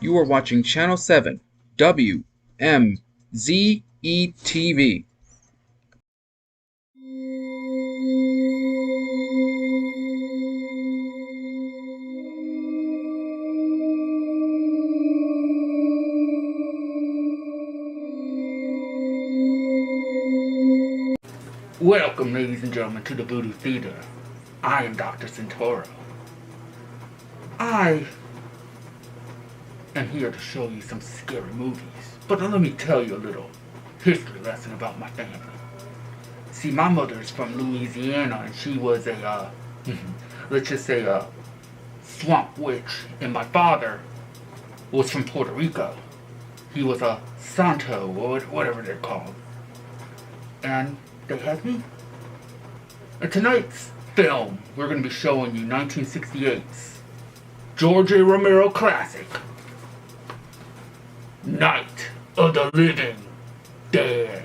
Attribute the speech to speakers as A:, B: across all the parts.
A: You are watching Channel 7, WMZETV.
B: Welcome, ladies and gentlemen, to the Voodoo Theater. I am Dr. Sentara. I am here to show you some scary movies. But let me tell you a little history lesson about my family. See, my mother is from Louisiana, and she was a, let's just say a swamp witch. And my father was from Puerto Rico. He was a Santo, or whatever they're called. And they had me. In tonight's film, we're going to be showing you 1968's George A. Romero classic, Night of the Living Dead.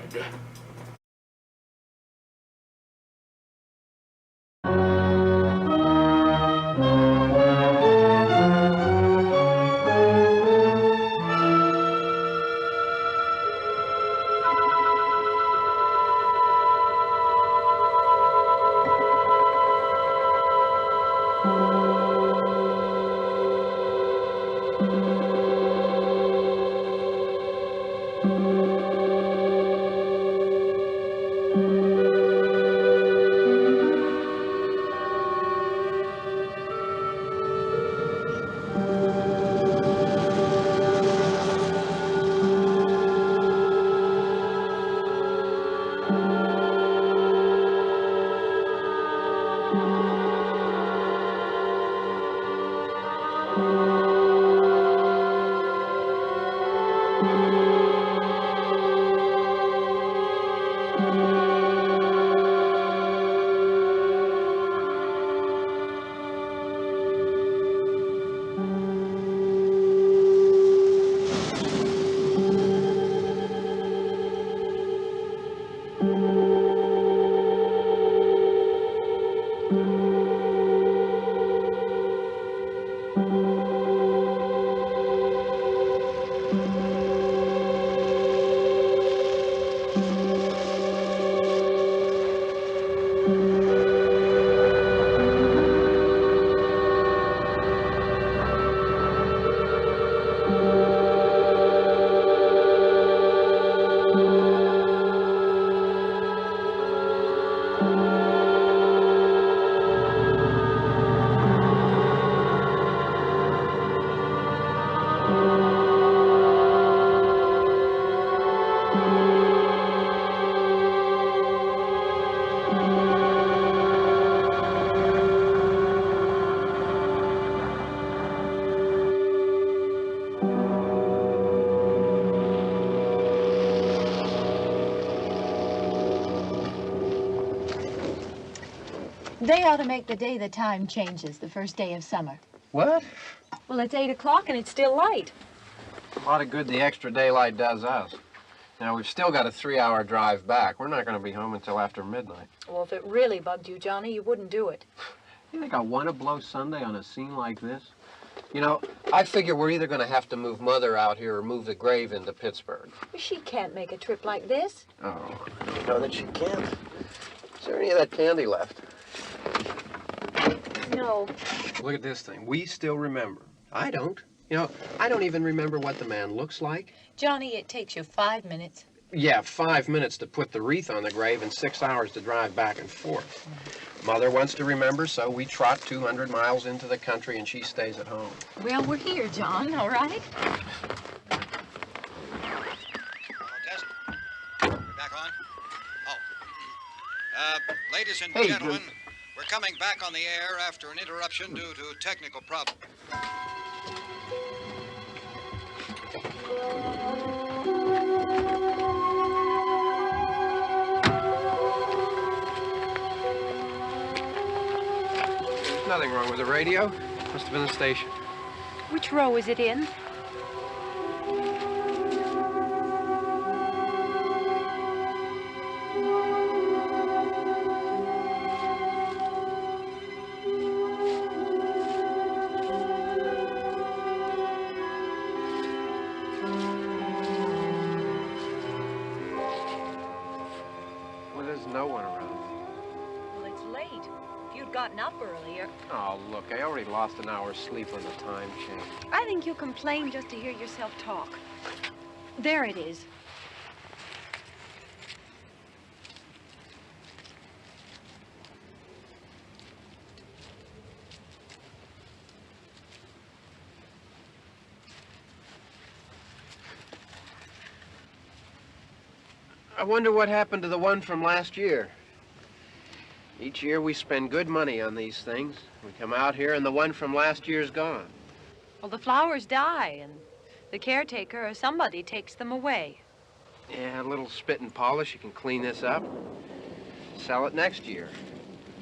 C: They ought to make the day the time changes, the first day of summer.
D: What?
C: Well, it's 8 o'clock and it's still light.
D: A lot of good the extra daylight does us. Now, we've still got a 3-hour drive back. We're not going to be home until after midnight.
C: Well, if it really bugged you, Johnny, you wouldn't do it.
D: You think I want to blow Sunday on a scene like this? You know, I figure we're either going to have to move Mother out here or move the grave into Pittsburgh.
C: She can't make a trip like this.
D: Oh, you know that she can't. Is there any of that candy left?
C: No.
D: Look at this thing. We still remember. I don't. You know, I don't even remember what the man looks like.
C: Johnny, it takes you 5 minutes.
D: Yeah, 5 minutes to put the wreath on the grave and 6 hours to drive back and forth. Mother wants to remember, so we trot 200 miles into the country and she stays at home.
C: Well, we're here, John, all right?
E: Test. We're back on? Oh. Ladies and
D: Hey,
E: gentlemen, we're coming back on the air after an interruption due to technical problems.
D: There's nothing wrong with the radio. Must have been the station.
C: Which row is it in?
F: gotten up earlier.
D: Oh, look, I already lost an hour's sleep on the time change.
F: I think you complain just to hear yourself talk. There it is.
D: I wonder what happened to the one from last year. Each year we spend good money on these things. We come out here and the one from last year's gone.
F: Well, the flowers die, and the caretaker or somebody takes them away.
D: Yeah, a little spit and polish, you can clean this up. Sell it next year.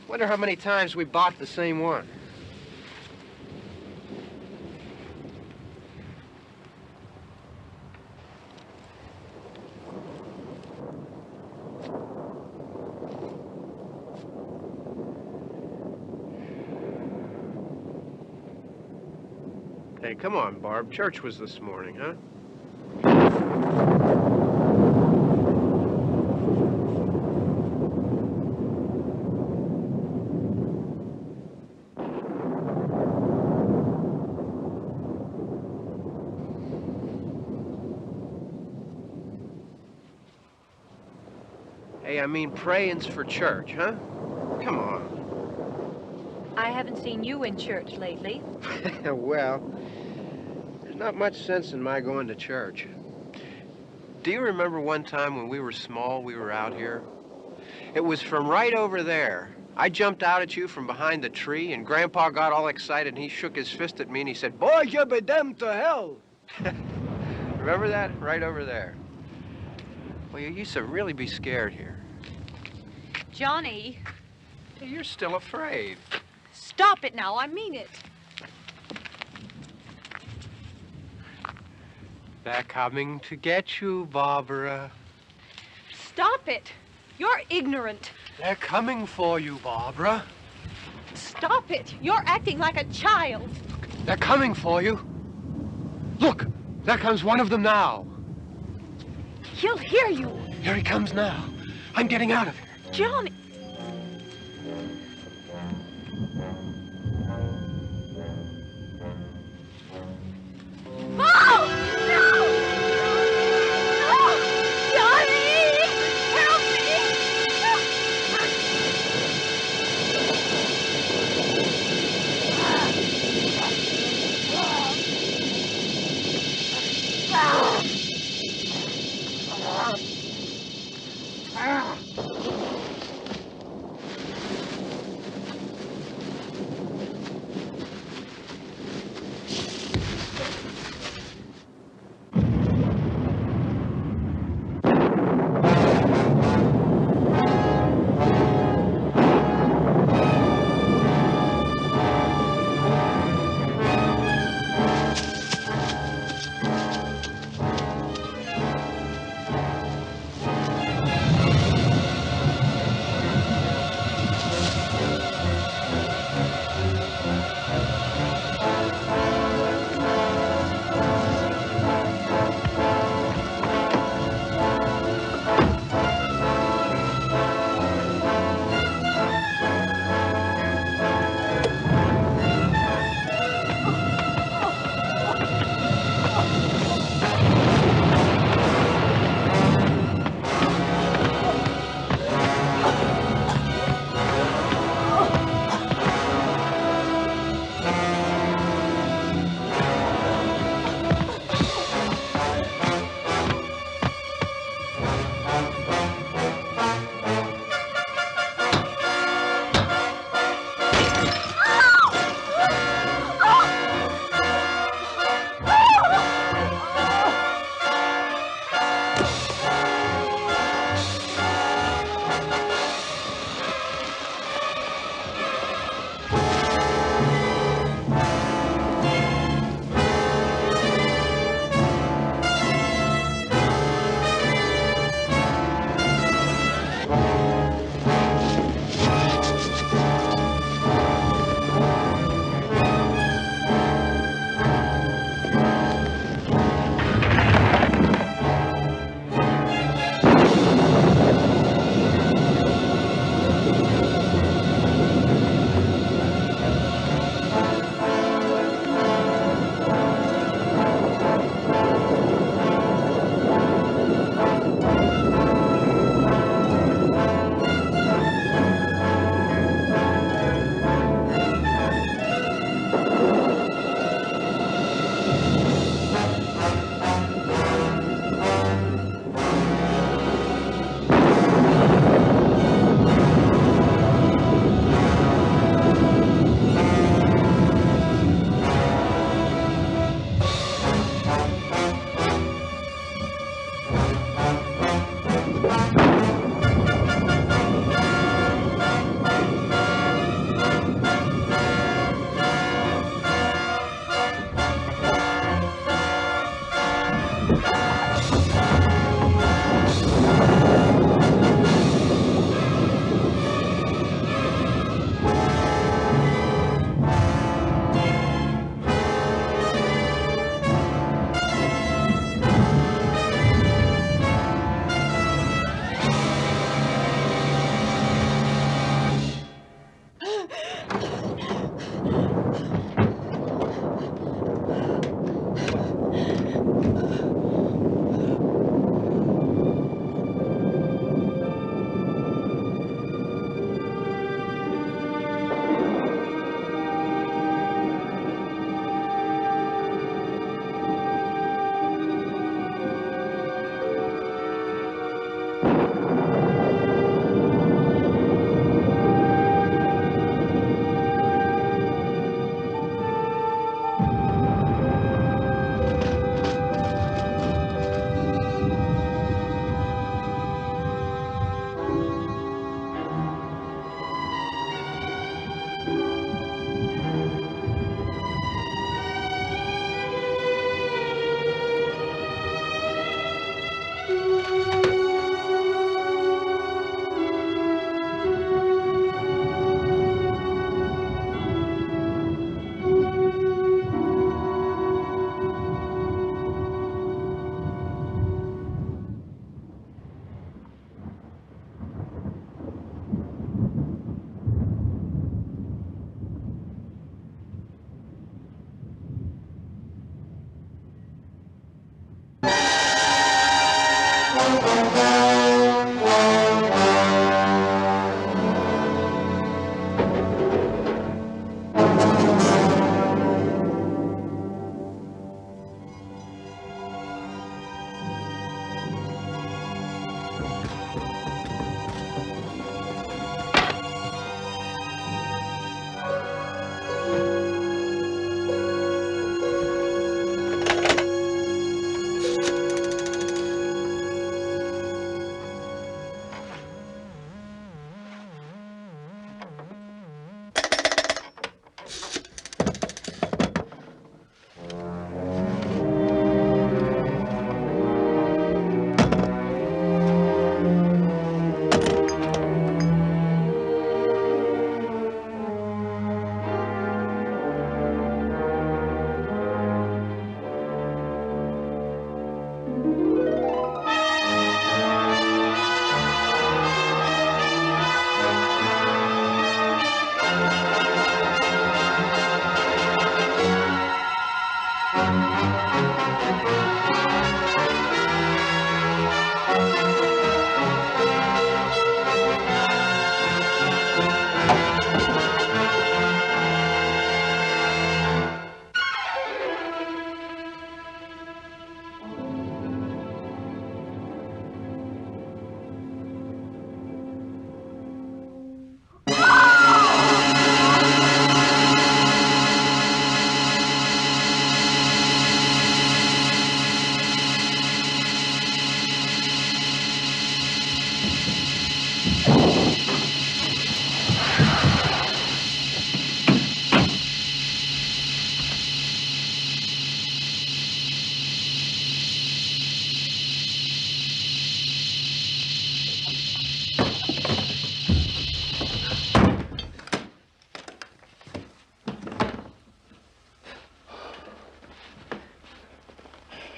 D: Wonder how many times we bought the same one. Hey, come on, Barb. Church was this morning, huh? Hey, I mean praying's for church, huh? Come on.
F: I haven't seen you in church lately.
D: Well, there's not much sense in my going to church. Do you remember one time when we were small, we were out here? It was from right over there. I jumped out at you from behind the tree, and Grandpa got all excited, and he shook his fist at me, and he said, "Boy, you be damned to hell." Remember that? Right over there. Well, you used to really be scared here.
F: Johnny,
D: Hey, you're still afraid.
F: stop it now. I mean it.
D: They're coming to get you, Barbara.
F: Stop it. You're ignorant.
D: They're coming for you, Barbara.
F: Stop it. You're acting like a child.
D: They're coming for you. Look, there comes one of them now.
F: He'll hear you.
D: Here he comes now. I'm getting out of here.
F: Johnny. Oh! No! No! Johnny! Help me!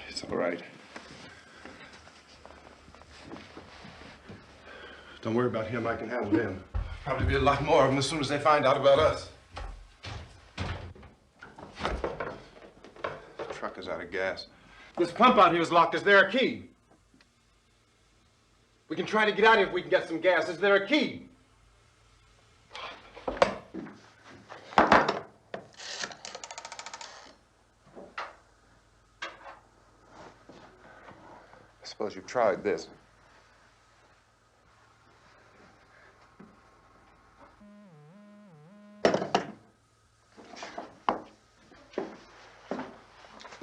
G: It's all right. Don't worry about him. I can handle him. Probably be a lot more of them as soon as they find out about us. The truck is out of gas. This pump out here is locked. Is there a key? We can try to get out here if we can get some gas. Is there a key? I suppose you've tried this.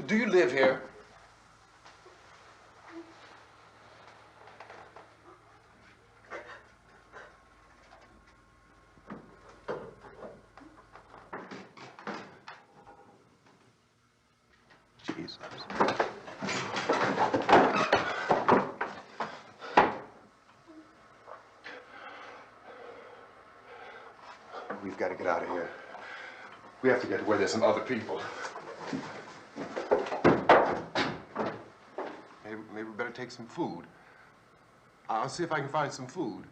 G: Do you live here? Jesus. We've got to get out of here. We have to get to where there's some other people. Maybe we better take some food. I'll see if I can find some food.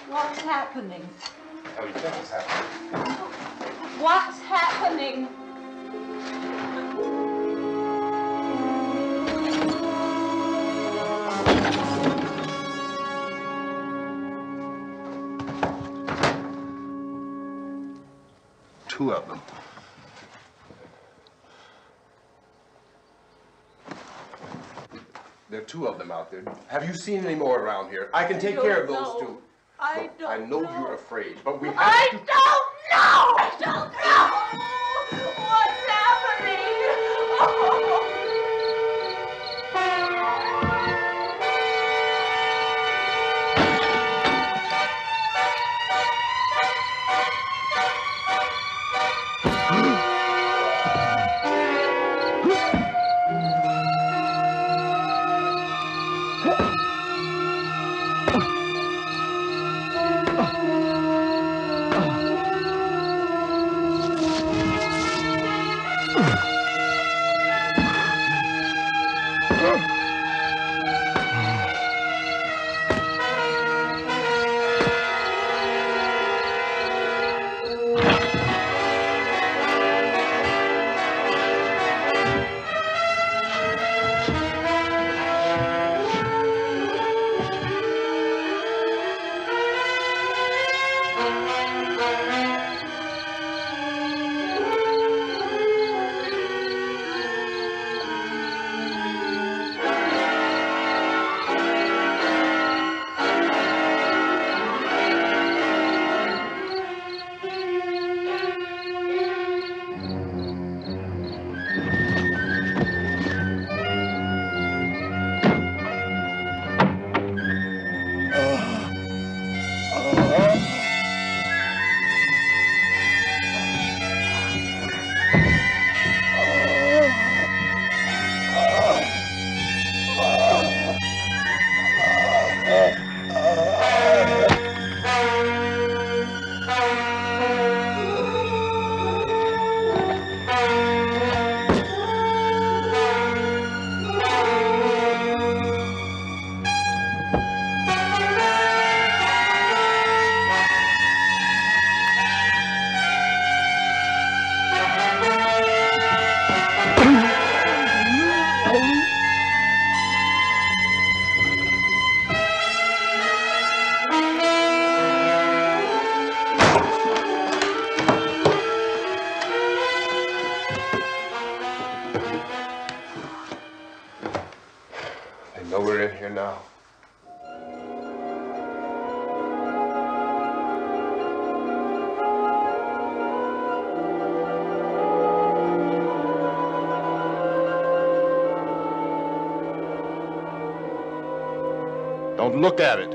F: What's happening?
G: Oh, you think it's happening?
F: What's happening?
G: Two of them. There are two of them out there. Have you seen any more around here? I can take care of those two.
F: I don't
G: I know you're afraid, but we have
F: I
G: to...
F: don't know! I don't know! What's happening?
G: I know we're in here now. Don't look at it.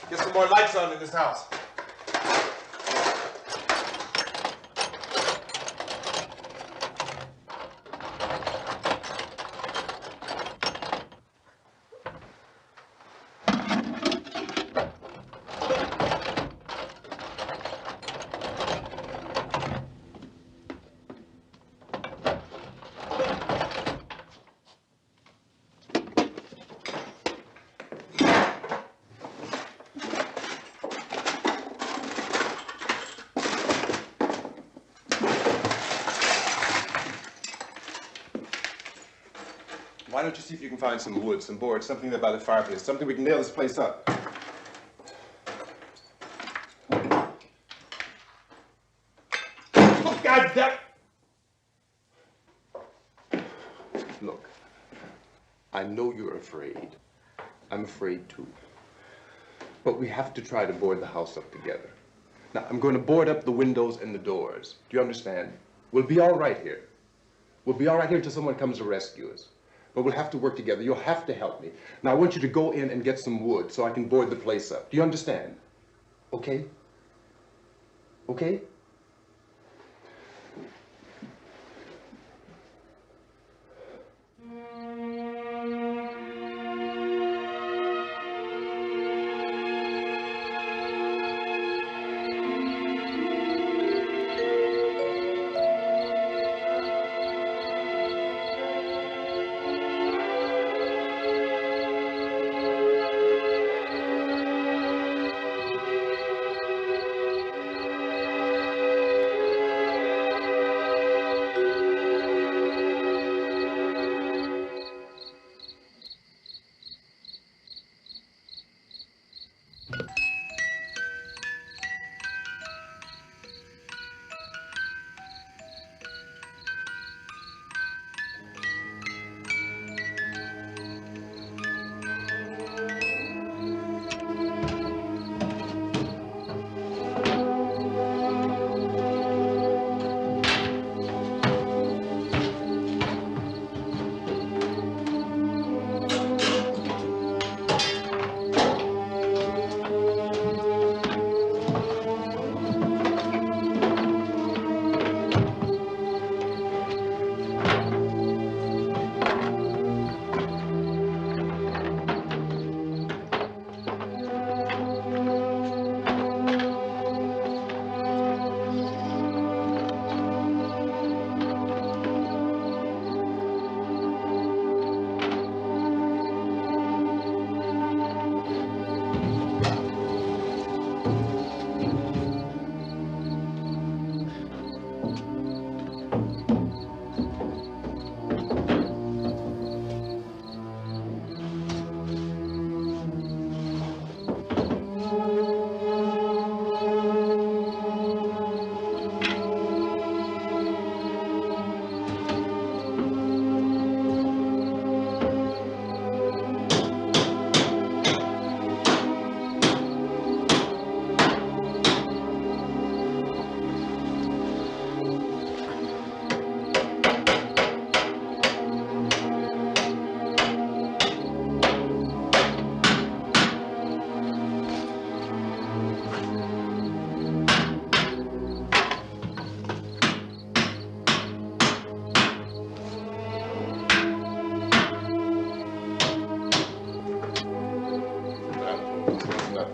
G: Get some more lights on in this house. Why don't you see if you can find some wood, some boards, something there by the fireplace, something we can nail this place up. Oh, God damn! Look, I know you're afraid. I'm afraid too. But we have to try to board the house up together. Now, I'm going to board up the windows and the doors. Do you understand? We'll be all right here. We'll be all right here until someone comes to rescue us. But we'll have to work together. You'll have to help me. Now, I want you to go in and get some wood so I can board the place up. Do you understand? Okay? Okay?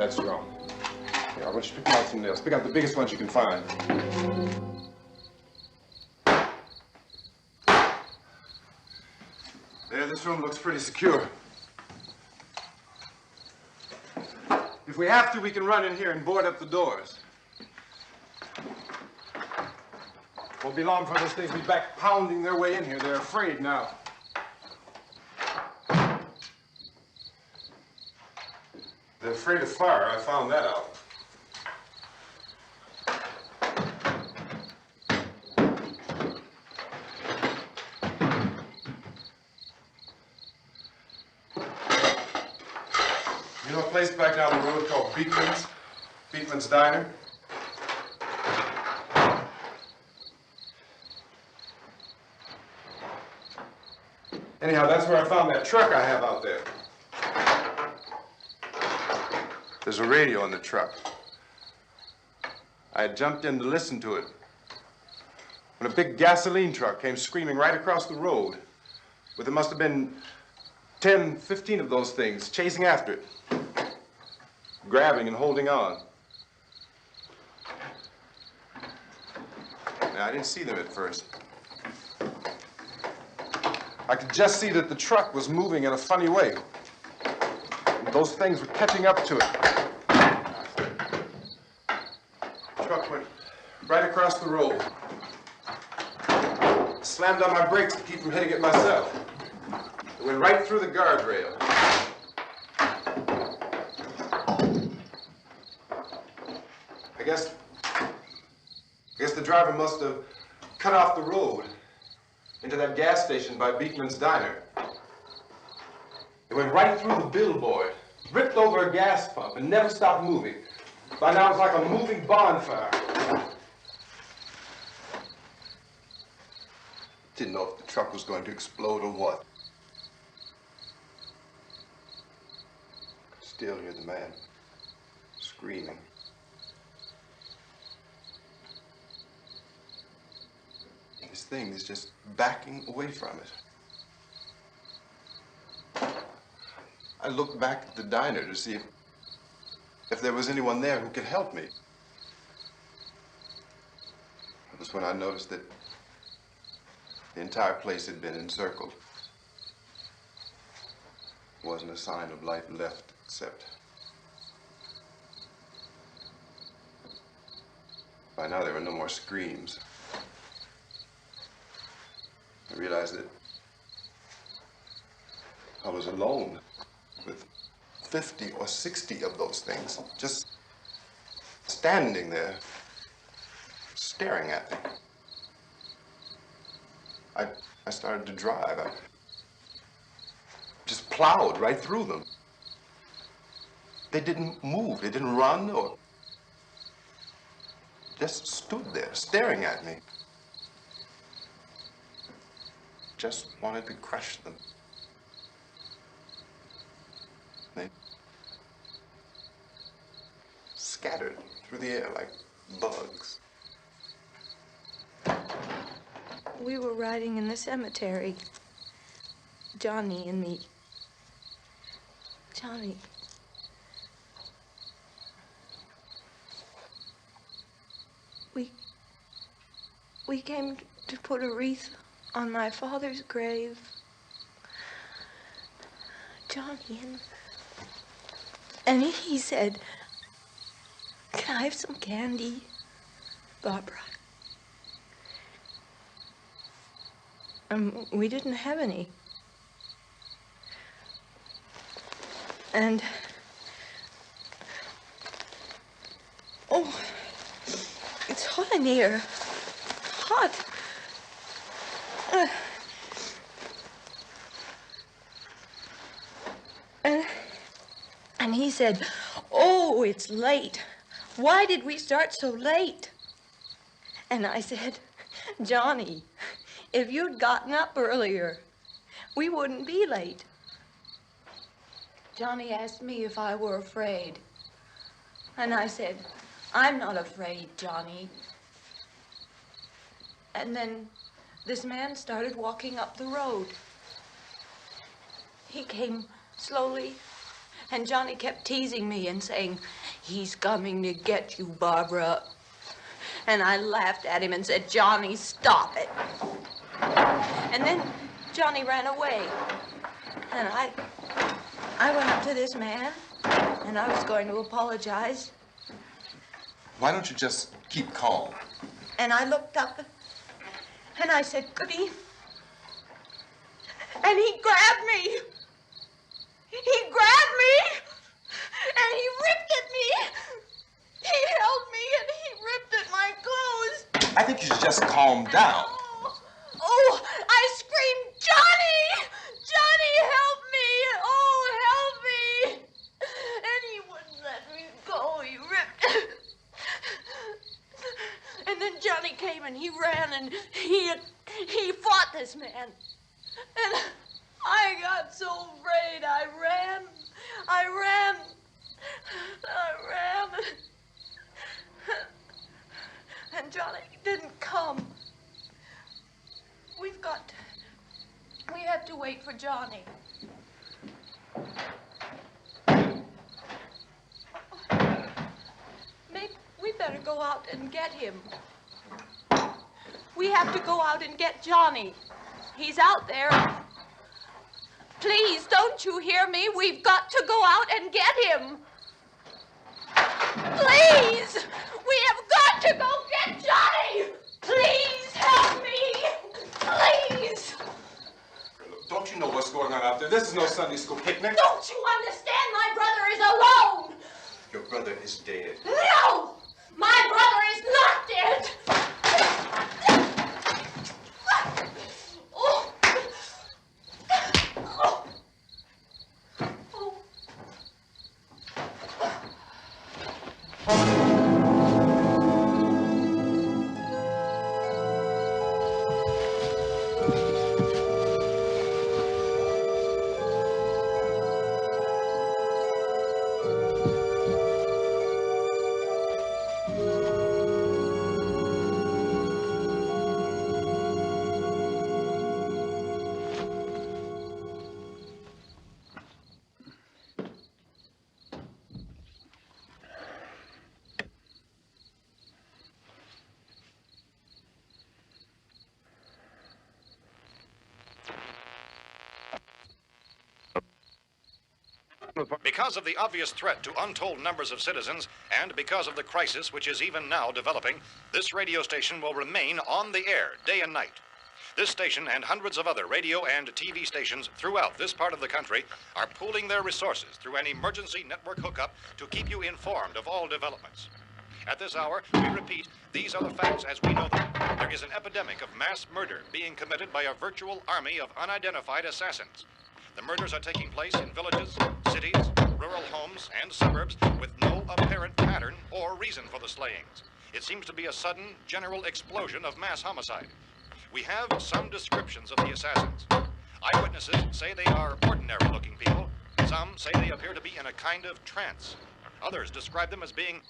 G: That's wrong. Here, I want you to pick out some nails. Pick out the biggest ones you can find. There, this room looks pretty secure. If we have to, we can run in here and board up the doors. Won't be long before those things be back pounding their way in here. They're afraid now. They're afraid of fire. I found that out. You know a place back down the road called Beekman's? Beekman's Diner? Anyhow, that's where I found that truck I have out there. There's a radio in the truck. I had jumped in to listen to it when a big gasoline truck came screaming right across the road with there must have been 10, 15 of those things chasing after it, grabbing and holding on. Now, I didn't see them at first. I could just see that the truck was moving in a funny way. Those things were catching up to it. The truck went right across the road. Slammed on my brakes to keep from hitting it myself. It went right through the guardrail. I guess the driver must have cut off the road into that gas station by Beekman's Diner. It went right through the billboard, ripped over a gas pump, and never stopped moving. By now, it's like a moving bonfire. Didn't know if the truck was going to explode or what. Still hear the man screaming. This thing is just backing away from it. I looked back at the diner to see if there was anyone there who could help me. It was when I noticed that the entire place had been encircled. There wasn't a sign of life left except by now there were no more screams. I realized that I was alone with 50 or 60 of those things, just standing there, staring at me. I started to drive. I just plowed right through them. They didn't move, they didn't run or just stood there, staring at me. Just wanted to crush them. They scattered through the air like bugs.
H: We were riding in the cemetery, Johnny and me. Johnny. We came to put a wreath on my father's grave. Johnny, and he said, "Can I have some candy, Barbara?" We didn't have any. And, oh, it's hot in here. Hot. And he said, "Oh, it's late. Why did we start so late?" And I said, "Johnny, if you'd gotten up earlier, we wouldn't be late." Johnny asked me if I were afraid. And I said, "I'm not afraid, Johnny." And then this man started walking up the road. He came slowly And Johnny kept teasing me and saying, "He's coming to get you, Barbara." And I laughed at him and said, "Johnny, stop it." And then Johnny ran away. And I went up to this man, and I was going to apologize.
G: Why don't you just keep calm?
H: And I looked up, and I said, "Goody." And he grabbed me. He grabbed me, and he ripped at me. He held me, and he ripped at my clothes.
G: I think you should just calm down.
H: Oh, I screamed, "Johnny! Johnny, help me! Oh, help me!" And he wouldn't let me go. He ripped. And then Johnny came and he ran and he fought this man. And I got so afraid. I ran. And Johnny didn't come. We have to wait for Johnny. Maybe we better go out and get him. We have to go out and get Johnny. He's out there. Please, don't you hear me? We've got to go out and get him. Please! We have got to go get Johnny! Please help me! Please!
G: Don't you know what's going on out there? This is no Sunday school picnic.
H: Don't you understand? My brother is alone!
G: Your brother is dead.
H: No! My brother is not dead! Oh. Oh.
E: Because of the obvious threat to untold numbers of citizens, and because of the crisis which is even now developing, this radio station will remain on the air day and night. This station and hundreds of other radio and TV stations throughout this part of the country are pooling their resources through an emergency network hookup to keep you informed of all developments. At this hour, we repeat, these are the facts as we know them. There is an epidemic of mass murder being committed by a virtual army of unidentified assassins. The murders are taking place in villages, cities, rural homes, and suburbs with no apparent pattern or reason for the slayings. It seems to be a sudden, general explosion of mass homicide. We have some descriptions of the assassins. Eyewitnesses say they are ordinary-looking people. Some say they appear to be in a kind of trance. Others describe them as being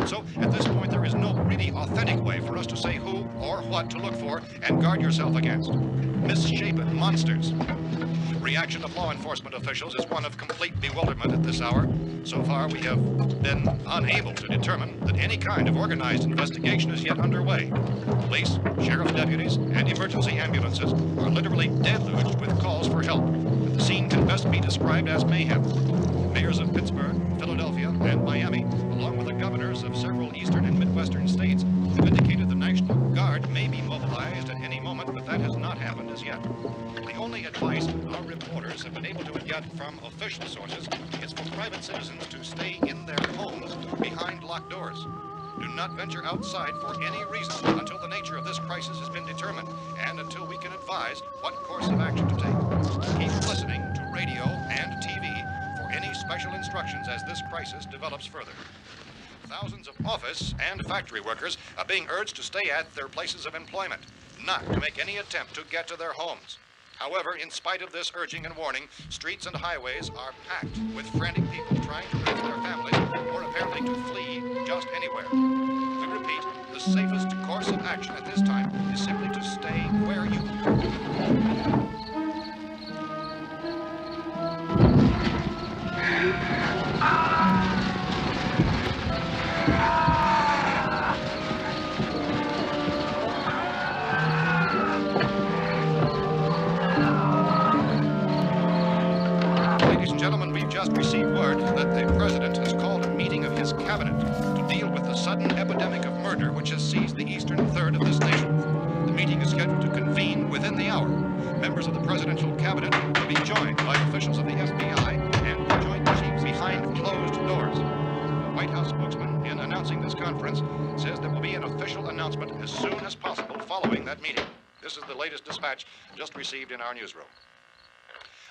E: So, at this point, there is no really authentic way for us to say who or what to look for and guard yourself against. Misshapen monsters. Reaction of law enforcement officials is one of complete bewilderment at this hour. So far, we have been unable to determine that any kind of organized investigation is yet underway. Police, sheriff deputies, and emergency ambulances are literally deluged with calls for help, and the scene can best be described as mayhem. Mayors of Pittsburgh, Philadelphia, and Miami, along with the governors of several eastern and midwestern states, have indicated the National Guard may be mobilized at any moment, but that has not happened as yet. The only advice our reporters have been able to get from official sources is for private citizens to stay in their homes behind locked doors. Do not venture outside for any reason until the nature of this crisis has been determined and until we can advise what course of action to take. Keep listening to radio and TV for any special instructions as this crisis develops further. Thousands of office and factory workers are being urged to stay at their places of employment, not to make any attempt to get to their homes. However, in spite of this urging and warning, streets and highways are packed with frantic people trying to reach their families or apparently to flee just anywhere. We repeat, the safest course of action at this time is simply to stay where you are. Ladies and gentlemen, we've just received word that the President has called a meeting of his cabinet to deal with the sudden epidemic of murder which has seized the eastern third of this nation. The meeting is scheduled to convene within the hour. Members of the presidential cabinet will be joined by officials of the FBI and the Joint Chiefs behind closed doors. The White House spokesman, in announcing this conference, says there will be an official announcement as soon as possible following that meeting. This is the latest dispatch just received in our newsroom.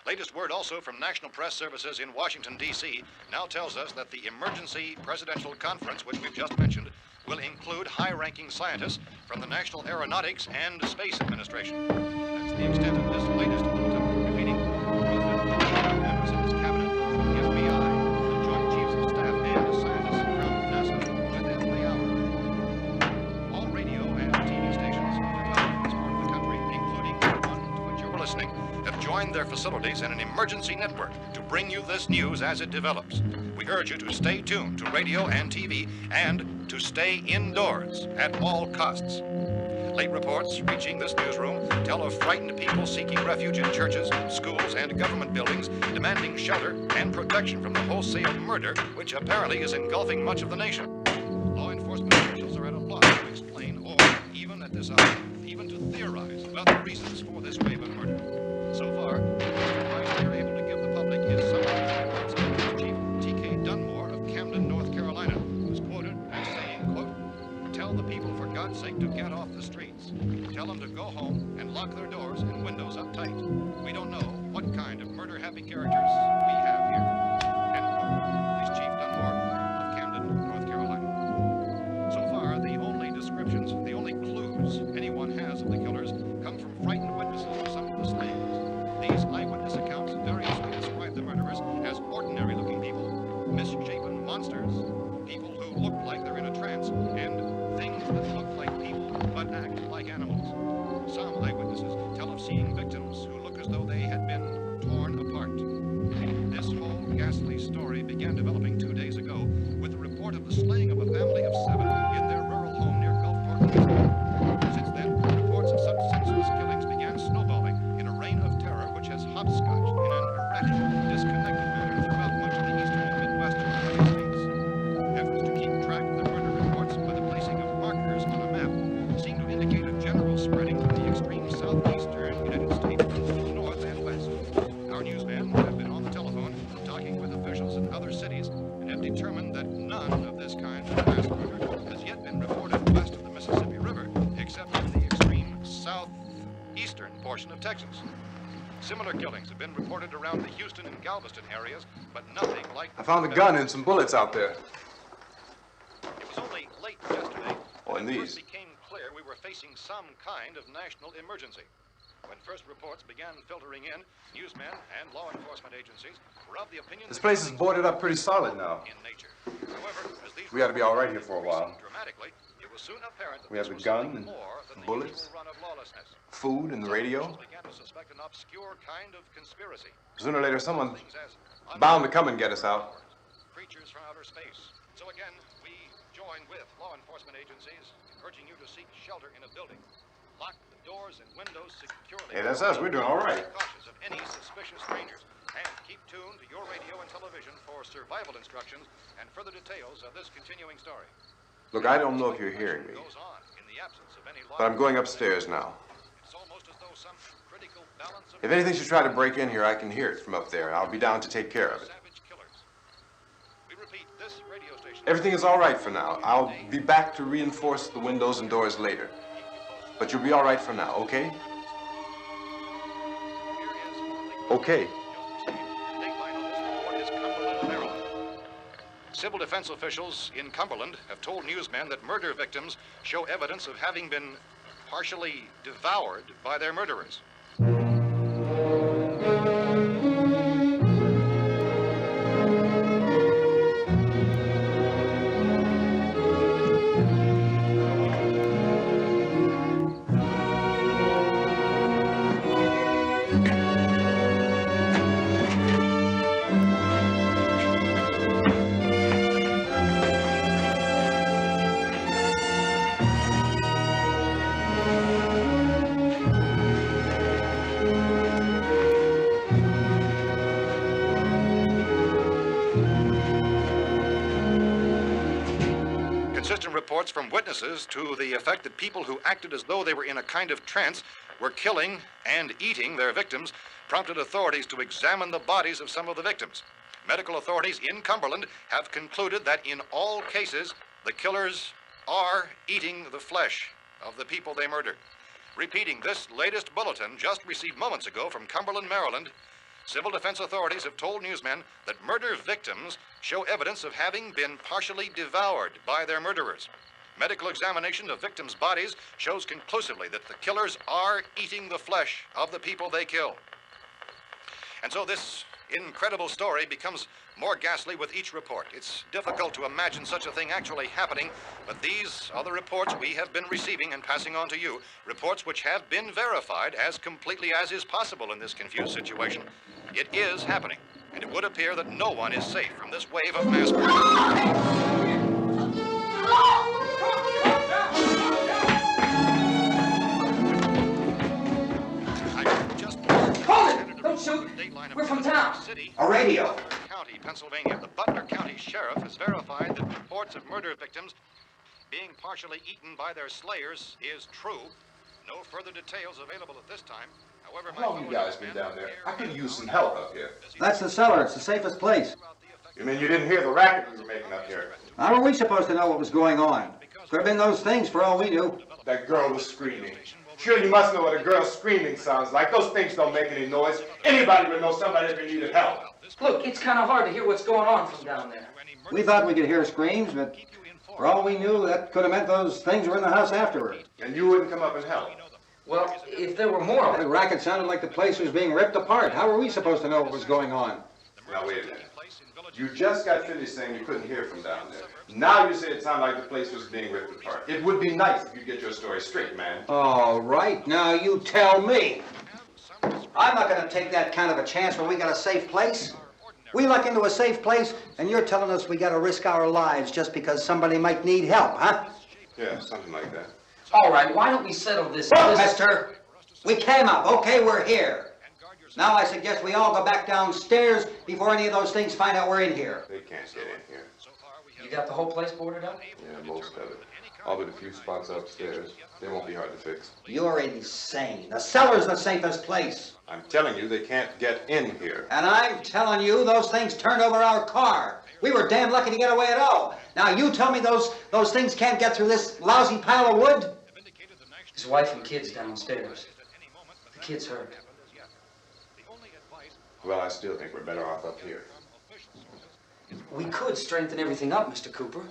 E: Latest word also from National Press Services in Washington, D.C. now tells us that the emergency presidential conference, which we've just mentioned, will include high-ranking scientists from the National Aeronautics and Space Administration. That's the extent of this latest bulletin, repeating the President, members of his cabinet, the FBI, the Joint Chiefs of Staff, and scientists from NASA within the hour. All radio and TV stations in this part of the country, including the one to which you're listening, have joined their facilities in an emergency network to bring you this news as it develops. We urge you to stay tuned to radio and TV and to stay indoors at all costs. Late reports reaching this newsroom tell of frightened people seeking refuge in churches, schools, and government buildings, demanding shelter and protection from the wholesale murder which apparently is engulfing much of the nation. Law enforcement officials are at a loss to explain or, even at this hour, even to theorize about the reasons for this wave of murder. So far, the advice we are able to give the public is somewhat Police Chief T.K. Dunmore of Camden, North Carolina, who's quoted as saying, quote, "Tell the people for God's sake to get off the streets. Tell them to go home and lock their doors and windows up tight. We don't know what kind of murder-happy characters we have here." End quote. Police Chief Dunmore of Camden, North Carolina. So far, the only descriptions, the only clues anyone has of the killers come from frightened witnesses of some of the slayings. These eyewitness accounts variously describe the murderers as ordinary-looking people, misshapen monsters, people who look like they're in a trance, and things that look like people but act like animals. Some eyewitnesses tell of seeing victims who look as though they had been torn apart. This whole ghastly story began developing 2 days ago with the report of the slaying of a family of 7 in their rural home near Gulfport, Louisiana. Since then, reports of such senseless killings began snowballing in a reign of terror which has hopscotched in an erratic, disconnected manner throughout much of the eastern and midwestern United States. Efforts to keep track of the murder reports by the placing of markers on a map seem to indicate a general spreading from the extreme southeastern United States to the north and west. Our newsmen have been on the telephone talking with officials in other cities and have determined that none of this kind of mass murder has yet been reported west of the Mississippi River, except in the extreme southeastern portion of Texas. Similar killings have been reported around the Houston and Galveston areas, but nothing like...
G: I found a gun and some bullets out there.
E: It was only late yesterday
G: Oh, and
E: when it
G: these.
E: first became clear we were facing some kind of national emergency. When first reports began filtering in, newsmen and law enforcement agencies were of the opinion
G: This
E: that
G: place is
E: killings
G: boarded
E: were
G: up pretty solid now.
E: in nature. However, as these
G: We ought to be all right here for a while.
E: dramatically, it was soon apparent that
G: We have
E: this
G: a
E: was
G: gun
E: something
G: and
E: more than the
G: bullets.
E: usual run of lawlessness.
G: Food and the radio.
E: Officials began to suspect an obscure kind of conspiracy.
G: Sooner or later, someone's
E: Things as
G: bound to come and get us out.
E: creatures from outer space. So again, we join with law enforcement agencies, urging you to seek shelter in a building. Lock the doors and windows securely.
G: Hey, that's us. We're doing all right.
E: Be cautious of any suspicious strangers. And keep tuned to your radio and television for survival instructions and further details of this continuing story.
G: Look, I don't know if you're hearing me,
E: Goes on in the absence of any
G: but I'm going upstairs now.
E: It's almost as though some critical balance of
G: If anything should try to break in here, I can hear it from up there. I'll be down to take care of it.
E: savage killers. We repeat, this radio station.
G: Everything is all right for now. I'll be back to reinforce the windows and doors later. But you'll be all right for now, okay? Okay.
E: Civil defense officials in Cumberland have told newsmen that murder victims show evidence of having been partially devoured by their murderers. reports from witnesses to the effect that people who acted as though they were in a kind of trance were killing and eating their victims prompted authorities to examine the bodies of some of the victims. Medical authorities in Cumberland have concluded that in all cases, the killers are eating the flesh of the people they murdered. Repeating this latest bulletin just received moments ago from Cumberland, Maryland, civil defense authorities have told newsmen that murder victims show evidence of having been partially devoured by their murderers. Medical examination of victims' bodies shows conclusively that the killers are eating the flesh of the people they kill. And so this incredible story becomes more ghastly with each report. It's difficult to imagine such a thing actually happening, but these are the reports we have been receiving and passing on to you, reports which have been verified as completely as is possible in this confused situation. It is happening, and it would appear that no one is safe from this wave of mass murder.
B: Don't shoot! We're from town.
I: A radio.
E: County, Pennsylvania. The Butler County Sheriff has verified that reports of murder victims being partially eaten by their slayers is true. No further details available at this time. However,
G: How long you guys been down there? I could use some help up here.
I: That's the cellar. It's the safest place.
G: You mean you didn't hear the racket we were making up here?
I: How were we supposed to know what was going on? Could have been those things for all we knew.
G: That girl was screaming. Sure, you must know what a girl screaming sounds like. Those things don't make any noise. Anybody would know somebody if needed help.
B: Look, it's kind of hard to hear what's going on from down there.
I: We thought we could hear screams, but for all we knew, that could have meant those things were in the house afterward.
G: And you wouldn't come up and help?
B: Well, if there were more of
I: That
B: them.
I: racket sounded like the place was being ripped apart. How were we supposed to know what was going on?
G: Now, wait a minute. You just got finished saying you couldn't hear from down there. Now you say it sounded like the place was being ripped apart. It would be nice if you'd get your story straight, man.
I: All right, now you tell me. I'm not going to take that kind of a chance when we got a safe place. We luck into a safe place, and you're telling us we got to risk our lives just because somebody might need help, huh?
G: Yeah, something like that.
B: All right, why don't we settle this?
I: Look, mister, we came up. Okay, we're here. Now I suggest we all go back downstairs before any of those things find out we're in here.
G: They can't get in here.
B: You got the whole place boarded up?
G: Yeah, most of it. All but a few spots upstairs. They won't be hard to fix.
I: You're insane. The cellar's the safest place.
G: I'm telling you, they can't get in here.
I: And I'm telling you, those things turned over our car. We were damn lucky to get away at all. Now you tell me those things can't get through this lousy pile of wood?
B: His wife and kids downstairs. The kid's hurt.
G: Well, I still think we're better off up here.
B: We could strengthen everything up, Mr. Cooper.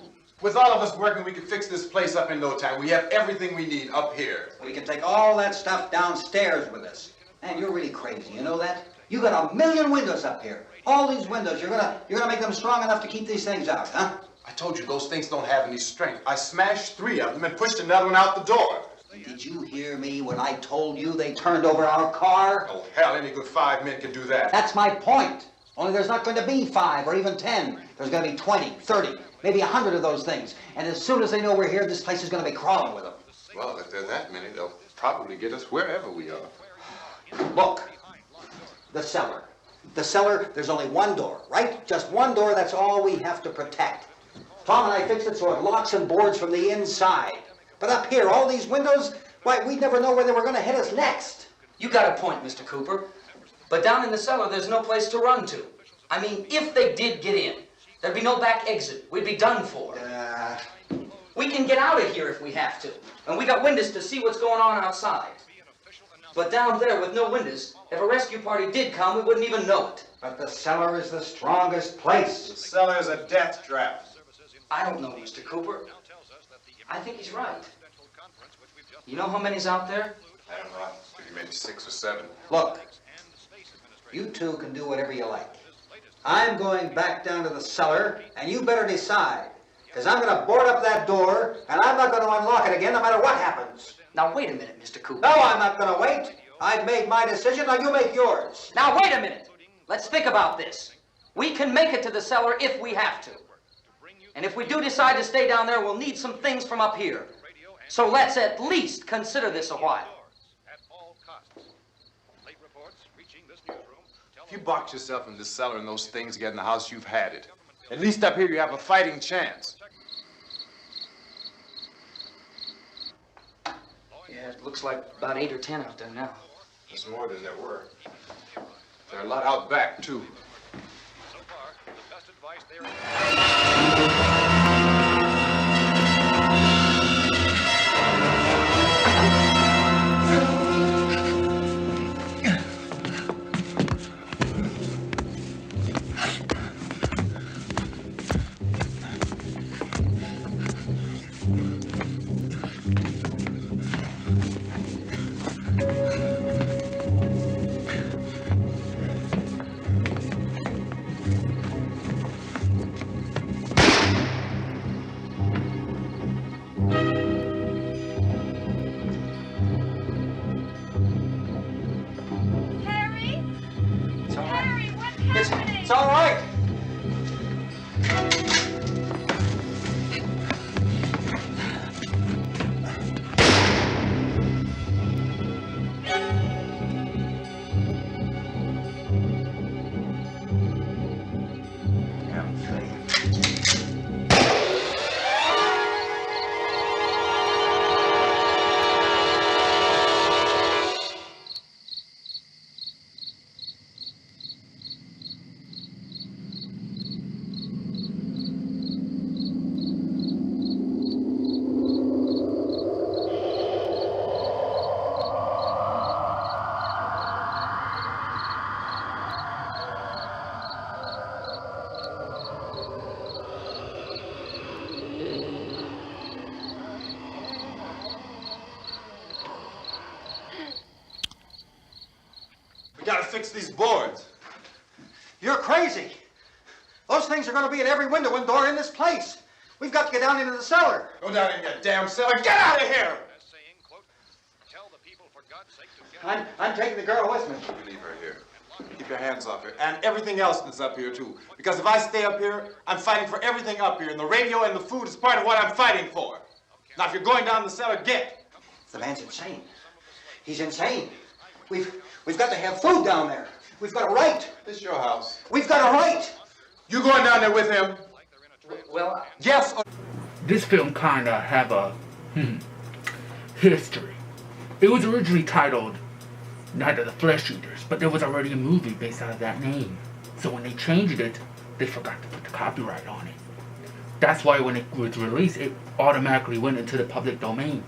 G: With all of us working, we could fix this place up in no time. We have everything we need up here.
I: We can take all that stuff downstairs with us. Man, you're really crazy, you know that? You got 1,000,000 windows up here. All these windows, you're gonna make them strong enough to keep these things out, huh?
G: I told you those things don't have any strength. I smashed 3 of them and pushed another one out the door.
I: Did you hear me when I told you they turned over our car?
G: Oh, hell, any good 5 men can do that.
I: That's my point. Only there's not going to be 5 or even 10. There's going to be 20, 30, maybe 100 of those things. And as soon as they know we're here, this place is going to be crawling with them.
G: Well, if there are that many, they'll probably get us wherever we are.
I: Look, the cellar. The cellar, there's only one door, right? Just one door, that's all we have to protect. Tom and I fixed it so it locks and boards from the inside. But up here, all these windows, why, we'd never know where they were going to hit us next.
B: You got a point, Mr. Cooper. But down in the cellar, there's no place to run to. I mean, if they did get in, there'd be no back exit. We'd be done for. We can get out of here if we have to. And we got windows to see what's going on outside. But down there with no windows, if a rescue party did come, we wouldn't even know it.
I: But the cellar is the strongest place.
G: The cellar is a death trap.
B: I don't know, Mr. Cooper. I think he's right. You know how many's out there?
G: I don't know. Maybe 6 or 7.
I: Look, you two can do whatever you like. I'm going back down to the cellar, and you better decide. Because I'm going to board up that door, and I'm not going to unlock it again no matter what happens.
B: Now, wait a minute, Mr. Cooper.
I: No, I'm not going to wait. I've made my decision, now you make yours.
B: Now, wait a minute. Let's think about this. We can make it to the cellar if we have to. And if we do decide to stay down there, we'll need some things from up here. So let's at least consider this a while.
G: If you box yourself in this cellar and those things get in the house, you've had it. At least up here you have a fighting chance.
J: Yeah, it looks like about 8 or 10 out there now.
G: There's more than there were. There are a lot out back, too.
E: So far, the best advice there
I: It's all right.
G: We gotta fix these boards.
I: You're crazy. Those things are going to be at every window and door in this place. We've got to get down into the cellar.
G: Go down in that damn cellar. Get out of here!
I: I'm taking the girl with me.
G: You leave her here. Keep your hands off her. And everything else that's up here, too. Because if I stay up here, I'm fighting for everything up here. And the radio and the food is part of what I'm fighting for. Now, if you're going down the cellar, get.
I: The man's insane. He's insane. We've got to have food down there. We've got a right.
G: This is your house.
I: We've got a right.
G: You going down there with him?
J: Well,
G: yes.
B: This film kind of have a history. It was originally titled Night of the Flesh Eaters, but there was already a movie based out of that name. So when they changed it, they forgot to put the copyright on it. That's why when it was released, it automatically went into the public domain.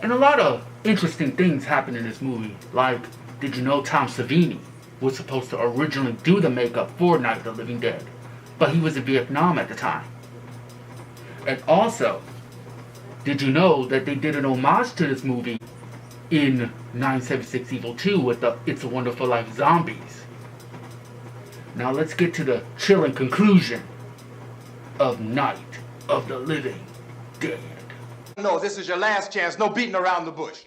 B: And a lot of interesting things happened in this movie. Like, did you know Tom Savini was supposed to originally do the makeup for Night of the Living Dead, but he was in Vietnam at the time. And also, did you know that they did an homage to this movie in 976 Evil 2 with the It's a Wonderful Life zombies? Now let's get to the chilling conclusion of Night of the Living Dead.
G: No, this is your last chance. No beating around the bush.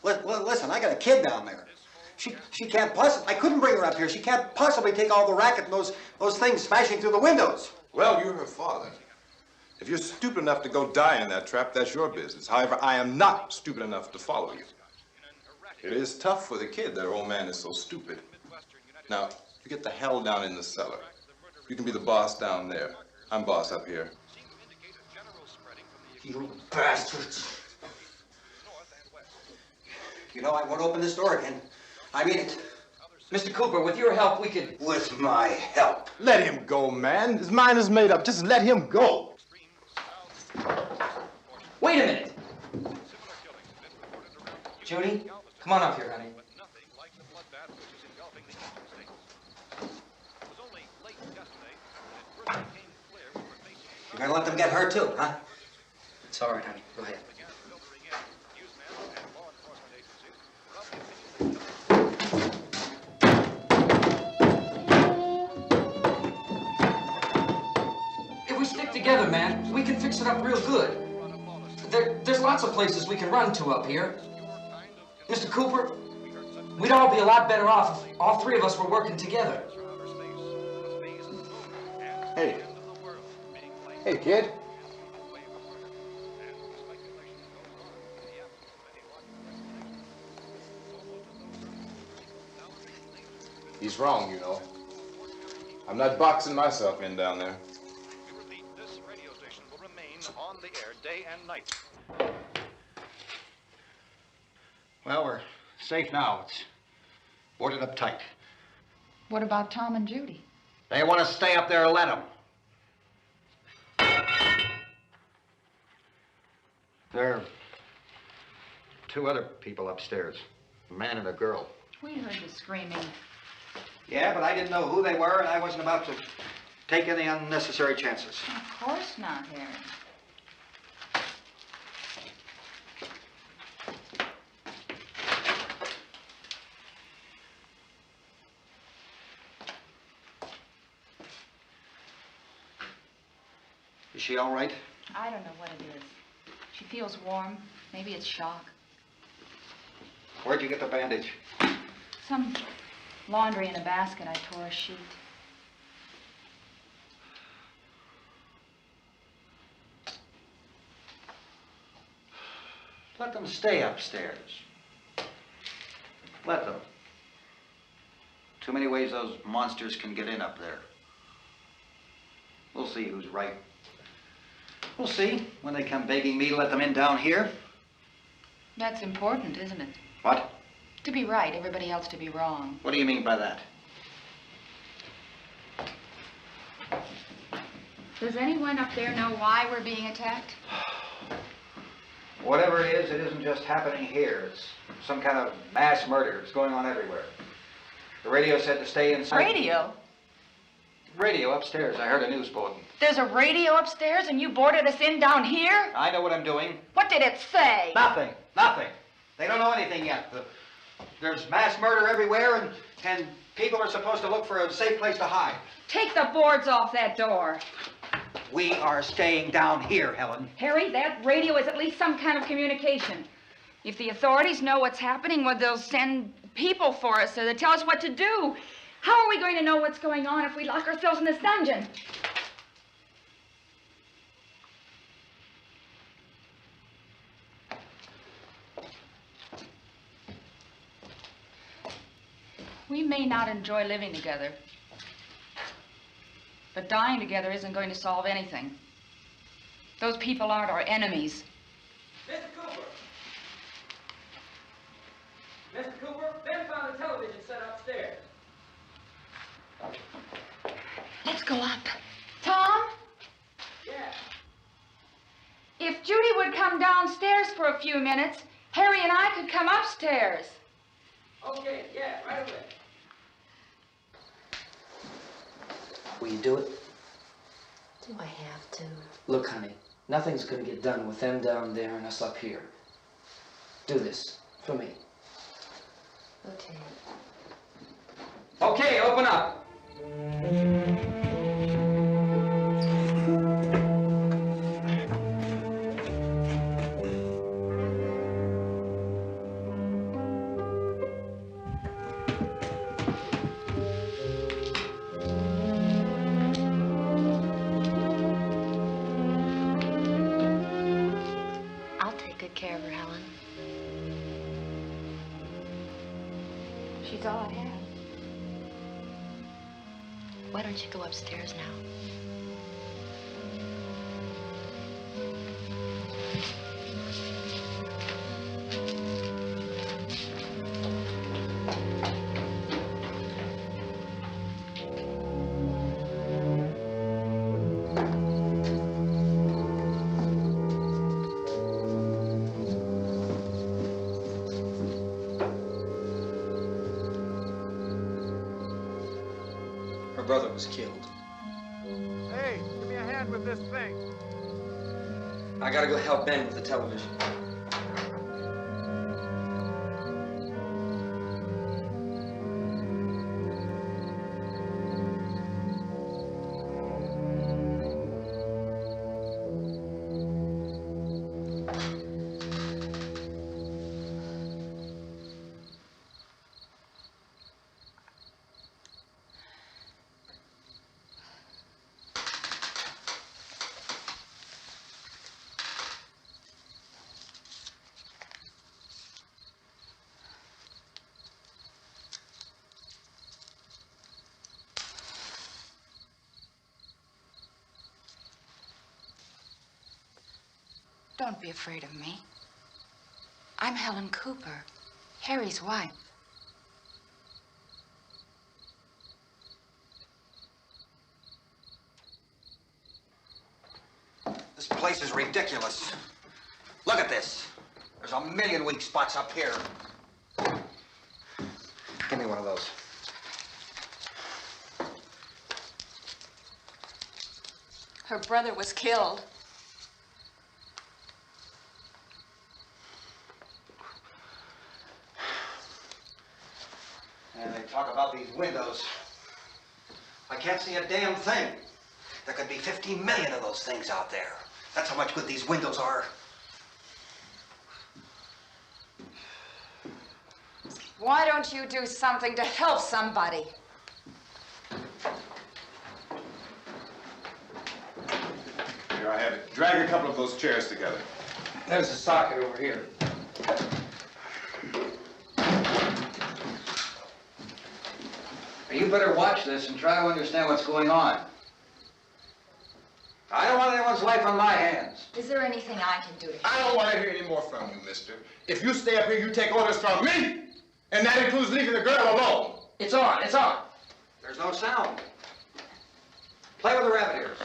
I: Listen, I got a kid down there. She can't possibly, I couldn't bring her up here. She can't possibly take all the racket and those things smashing through the windows.
G: Well, you're her father. If you're stupid enough to go die in that trap, that's your business. However, I am not stupid enough to follow you. It is tough for the kid. That old man is so stupid. Now, you get the hell down in the cellar. You can be the boss down there. I'm boss up here.
I: You bastards. You know, I won't open this door again. I mean it.
J: Mr. Cooper, with your help, we could...
I: With my help.
G: Let him go, man. His mind is made up. Just let him go.
J: Wait a minute. Judy, come on up here, honey.
I: You're gonna let them get hurt too, huh?
J: It's all right, honey. Go ahead. If we stick together, man, we can fix it up real good. There's lots of places we can run to up here. Mr. Cooper, we'd all be a lot better off if all three of us were working together.
G: Hey. Hey, kid. He's wrong, you know. I'm not boxing myself in down there.
E: This radio station will remain on the air day day and night.
I: Well, we're safe now. It's boarded up tight.
C: What about Tom and Judy?
I: They want to stay up there, let them. There are two other people upstairs, a man and a girl.
C: We heard the screaming.
I: Yeah, but I didn't know who they were, and I wasn't about to take any unnecessary chances.
C: Of course not, Harry.
I: Is she all right?
C: I don't know what it is. She feels warm. Maybe it's shock.
I: Where'd you get the bandage?
C: Some laundry in a basket. I tore a sheet.
I: Let them stay upstairs. Let them. Too many ways those monsters can get in up there. We'll see who's right. We'll see when they come begging me to let them in down here.
C: That's important, isn't it?
I: What?
C: To be right, everybody else to be wrong.
I: What do you mean by that?
C: Does anyone up there know why we're being attacked?
I: Whatever it isn't just happening here. It's some kind of mass murder. It's going on everywhere. The radio said to stay inside.
C: Radio?
I: Radio upstairs. I heard a news bulletin.
C: There's a radio upstairs and you boarded us in down here?
I: I know what I'm doing.
C: What did it say?
I: Nothing. Nothing. They don't know anything yet. There's mass murder everywhere, and people are supposed to look for a safe place to hide.
C: Take the boards off that door.
I: We are staying down here, Helen.
C: Harry, that radio is at least some kind of communication. If the authorities know what's happening, well, they'll send people for us to tell us what to do. How are we going to know what's going on if we lock ourselves in this dungeon? We may not enjoy living together, but dying together isn't going to solve anything. Those people aren't our enemies.
J: Mr. Cooper! Mr. Cooper, Ben found a television set upstairs.
C: Let's go up. Tom?
J: Yeah.
C: If Judy would come downstairs for a few minutes, Harry and I could come upstairs.
J: Okay, yeah, right away. Will you do it?
K: Do I have to?
J: Look, honey, nothing's gonna get done with them down there and us up here. Do this, for me.
K: Okay.
J: Okay, open up.
K: I'll take good care of her, Helen.
C: She's all I have.
K: Why don't you go upstairs now?
J: Her brother was killed.
L: Hey, give me a hand with this thing.
J: I gotta go help Ben with the television.
C: Don't be afraid of me. I'm Helen Cooper, Harry's wife.
I: This place is ridiculous. Look at this. There's a million weak spots up here. Give me one of those.
C: Her brother was killed.
I: And they talk about these windows. I can't see a damn thing. There could be 15 million of those things out there. That's how much good these windows are.
C: Why don't you do something to help somebody?
G: Here, I have it. Drag a couple of those chairs together.
J: There's a socket over here. You better watch this and try to understand what's going on. I don't want anyone's life on my hands.
C: Is there anything I can do to help?
G: I don't want to hear any more from you, mister. If you stay up here, you take orders from me. And that includes leaving the girl alone.
J: It's on, it's on.
I: There's no sound. Play with the rabbit ears.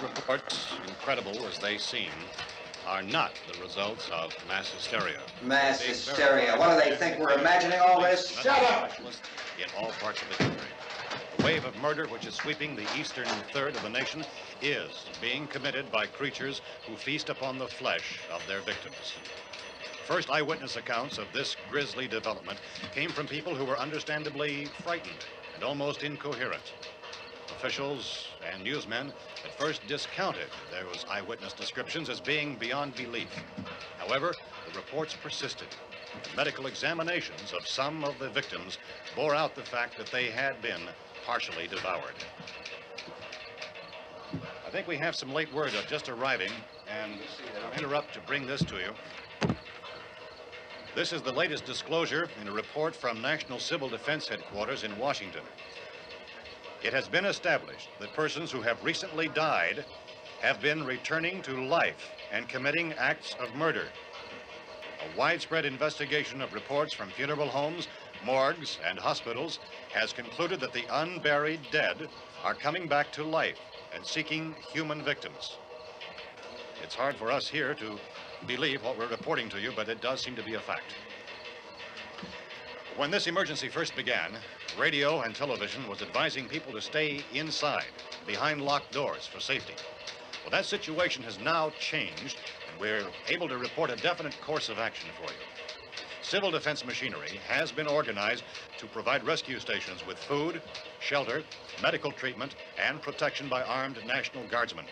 E: Reports, incredible as they seem, are not the results of mass hysteria.
I: Mass hysteria. What do they think? We're imagining all this?
G: Shut up!
E: In all parts of the country. The wave of murder which is sweeping the eastern third of the nation is being committed by creatures who feast upon the flesh of their victims. First eyewitness accounts of this grisly development came from people who were understandably frightened and almost incoherent. Officials and newsmen at first discounted those eyewitness descriptions as being beyond belief. However, the reports persisted. The medical examinations of some of the victims bore out the fact that they had been partially devoured. I think we have some late word just arriving, and I'll interrupt to bring this to you. This is the latest disclosure in a report from National Civil Defense Headquarters in Washington. It has been established that persons who have recently died have been returning to life and committing acts of murder. A widespread investigation of reports from funeral homes, morgues, and hospitals has concluded that the unburied dead are coming back to life and seeking human victims. It's hard for us here to believe what we're reporting to you, but it does seem to be a fact. When this emergency first began, radio and television was advising people to stay inside, behind locked doors for safety. Well, that situation has now changed, and we're able to report a definite course of action for you. Civil defense machinery has been organized to provide rescue stations with food, shelter, medical treatment, and protection by armed National Guardsmen.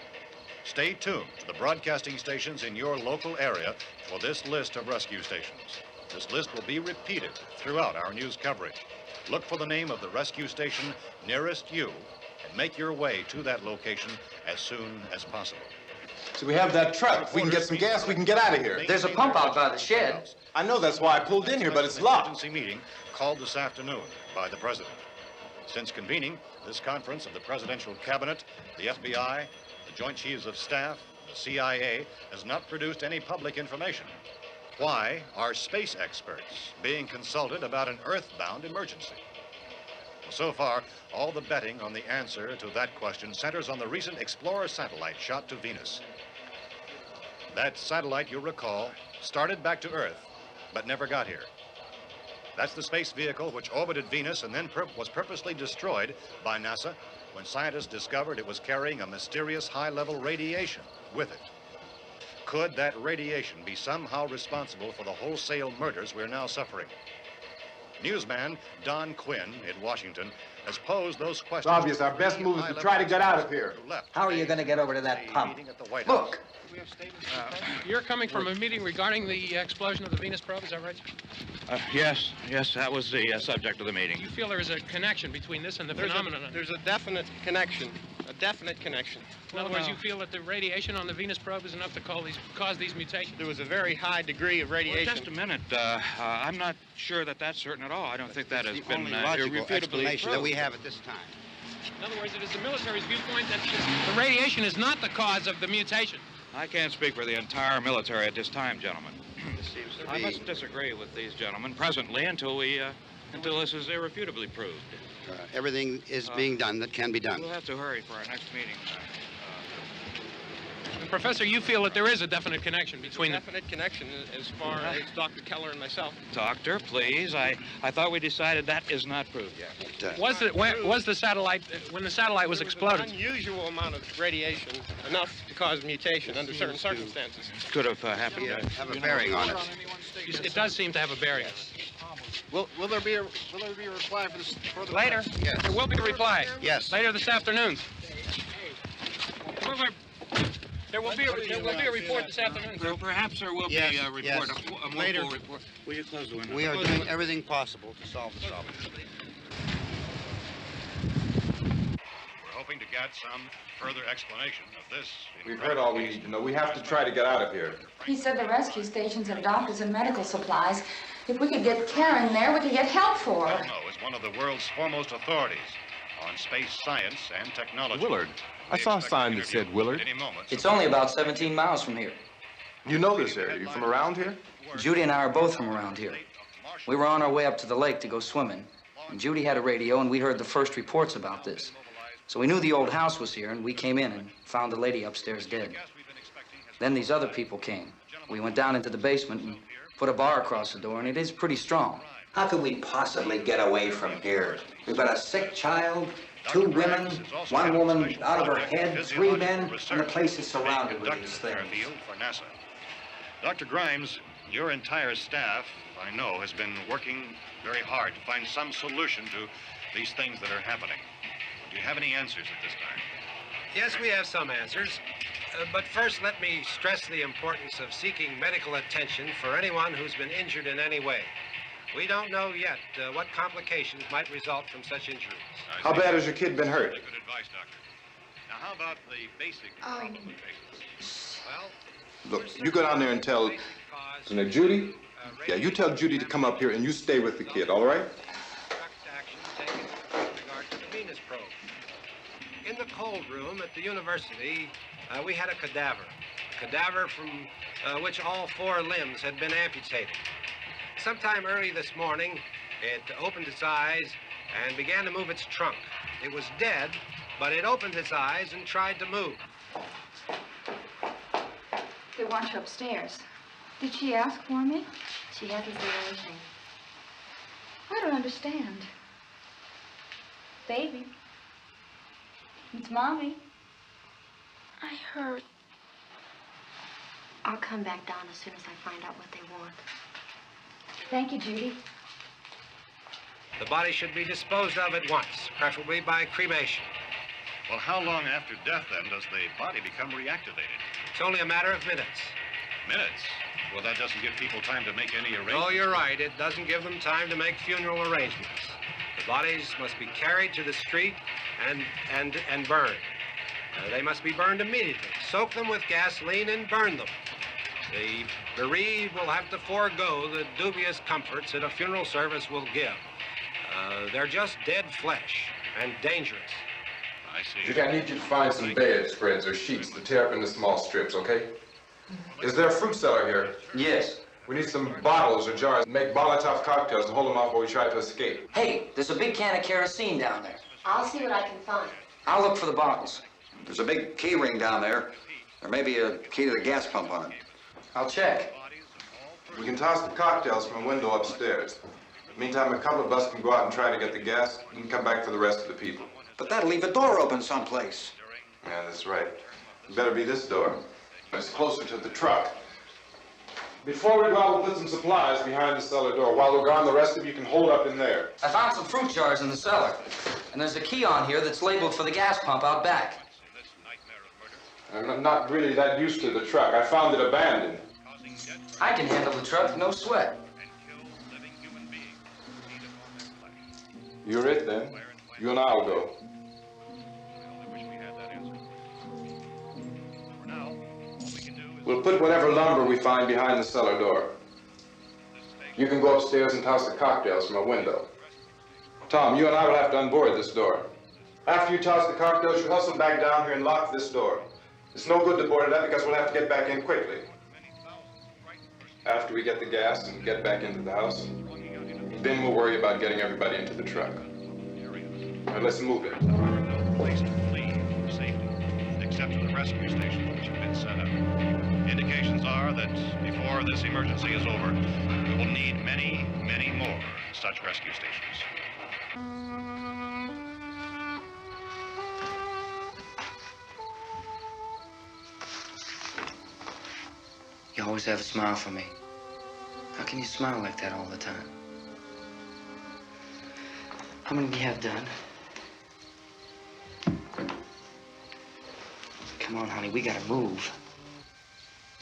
E: Stay tuned to the broadcasting stations in your local area for this list of rescue stations. This list will be repeated throughout our news coverage. Look for the name of the rescue station nearest you and make your way to that location as soon as possible.
G: So we have that truck. If we can get some gas, we can get out of here.
J: There's a pump out by the shed.
G: I know, that's why I pulled in here, but it's locked.
E: Emergency meeting called this afternoon by the President. Since convening this conference of the Presidential Cabinet, the FBI, the Joint Chiefs of Staff, the CIA has not produced any public information. Why are space experts being consulted about an earthbound emergency? Well, so far, all the betting on the answer to that question centers on the recent Explorer satellite shot to Venus. That satellite, you'll recall, started back to Earth, but never got here. That's the space vehicle which orbited Venus and then was purposely destroyed by NASA when scientists discovered it was carrying a mysterious high-level radiation with it. Could that radiation be somehow responsible for the wholesale murders we're now suffering? Newsman Don Quinn in Washington has posed those questions.
G: It's obvious our best move is to try to get out of here.
I: How are you going to get over to that pump?
J: Look.
M: You're coming from a meeting regarding the explosion of the Venus probe, is that right?
N: Yes, that was the subject of the meeting.
M: You feel there is a connection between this and the phenomenon?
L: There's a definite connection.
M: In other words, you feel that the radiation on the Venus probe is enough to cause these mutations?
L: There was a very high degree of radiation.
N: Well, just a minute. I'm not sure that that's certain at all. I don't think that has been
I: logical explanation that we have at this time.
M: In other words, it is the military's viewpoint that the radiation is not the cause of the mutation.
N: I can't speak for the entire military at this time, gentlemen. I must disagree with these gentlemen presently until this is irrefutably proved.
O: Everything is being done that can be done.
N: We'll have to hurry for our next meeting.
M: Professor, you feel that there is a definite connection between them?
P: Definite connection as far as Dr. Keller and myself.
N: Doctor, please. I thought we decided that is not proved yet.
M: Was the satellite, when the satellite was exploded?
P: An unusual amount of radiation, enough to cause mutation under certain circumstances.
N: Could have happened.
O: Have a bearing on it.
M: It does seem to have a bearing.
P: Will there be a reply for the
M: Later?
O: Yes.
M: There will be a reply.
O: Yes.
M: Later this afternoon. There will be a report this afternoon.
N: Well, perhaps there will be a report,
O: yes.
N: a more
O: Later.
N: full report. Will you close the window?
O: We are doing everything possible to solve the problem.
E: We're hoping to get some further explanation of this.
G: We've heard all we need to know. We have to try to get out of here.
C: He said the rescue stations have doctors and medical supplies. If we could get care in there, we could get help for her.
E: Well, is one of the world's foremost authorities on space science and technology.
G: Willard. I saw a sign that said Willard.
J: It's only about 17 miles from here.
G: You know this area. You from around here?
J: Judy and I are both from around here. We were on our way up to the lake to go swimming, and Judy had a radio, and we heard the first reports about this. So we knew the old house was here, and we came in and found the lady upstairs dead. Then these other people came. We went down into the basement and put a bar across the door, and it is pretty strong.
I: How could we possibly get away from here? We've got a sick child, 2 women, 1 woman out of her head, 3 men, and the place is surrounded with these things.
E: For NASA. Dr. Grimes, your entire staff, I know, has been working very hard to find some solution to these things that are happening. Do you have any answers at this time?
Q: Yes, we have some answers. But first, let me stress the importance of seeking medical attention for anyone who's been injured in any way. We don't know yet what complications might result from such injuries.
G: How bad has your kid been hurt?
E: Good advice, Doctor. Now, how about the basic complications?
G: Look, you go down there and tell... Now, Judy? Yeah, you tell Judy to come up here and you stay with the kid, all right?
Q: In the cold room at the university, we had a cadaver from which all 4 limbs had been amputated. Sometime early this morning, it opened its eyes and began to move its trunk. It was dead, but it opened its eyes and tried to move.
C: They want you upstairs. Did she ask for me?
K: She hasn't said anything.
C: I don't understand. Baby. It's Mommy.
K: I heard. I'll come back down as soon as I find out what they want.
C: Thank you, Judy.
Q: The body should be disposed of at once, preferably by cremation.
E: Well, how long after death, then, does the body become reactivated?
Q: It's only a matter of minutes.
E: Minutes? Well, that doesn't give people time to make any arrangements.
Q: Oh, you're right. It doesn't give them time to make funeral arrangements. The bodies must be carried to the street and burned. They must be burned immediately. Soak them with gasoline and burn them. The bereaved will have to forego the dubious comforts that a funeral service will give. They're just dead flesh and dangerous.
E: I see.
G: Judy, I need you to find some bedspreads or sheets to tear up into small strips, okay? Is there a fruit cellar here?
J: Yes.
G: We need some bottles or jars to make Molotov cocktails to hold them off while we try to escape.
J: Hey, there's a big can of kerosene down there.
K: I'll see what I can find.
J: I'll look for the bottles.
R: There's a big key ring down there. There may be a key to the gas pump on it.
J: I'll check.
G: We can toss the cocktails from a window upstairs. Meantime, a couple of us can go out and try to get the gas and come back for the rest of the people.
R: But that'll leave a door open someplace.
G: Yeah, that's right. It better be this door. It's closer to the truck. Before we go out, we'll put some supplies behind the cellar door. While we're gone, the rest of you can hold up in there.
J: I found some fruit jars in the cellar. And there's a key on here that's labeled for the gas pump out back.
G: I'm not really that used to the truck. I found it abandoned.
J: I can handle the truck, no sweat.
G: You're it, then. You and I'll go. We'll put whatever lumber we find behind the cellar door. You can go upstairs and toss the cocktails from a window. Tom, you and I will have to unboard this door. After you toss the cocktails, you hustle back down here and lock this door. It's no good to board it up because we'll have to get back in quickly. After we get the gas and get back into the house, then we'll worry about getting everybody into the truck. Now let's move it.
E: There are no place to flee for safety, except to the rescue stations which have been set up. Indications are that before this emergency is over, we will need many, many more such rescue stations.
J: You always have a smile for me. How can you smile like that all the time? How many do you have done? Come on, honey, we gotta move.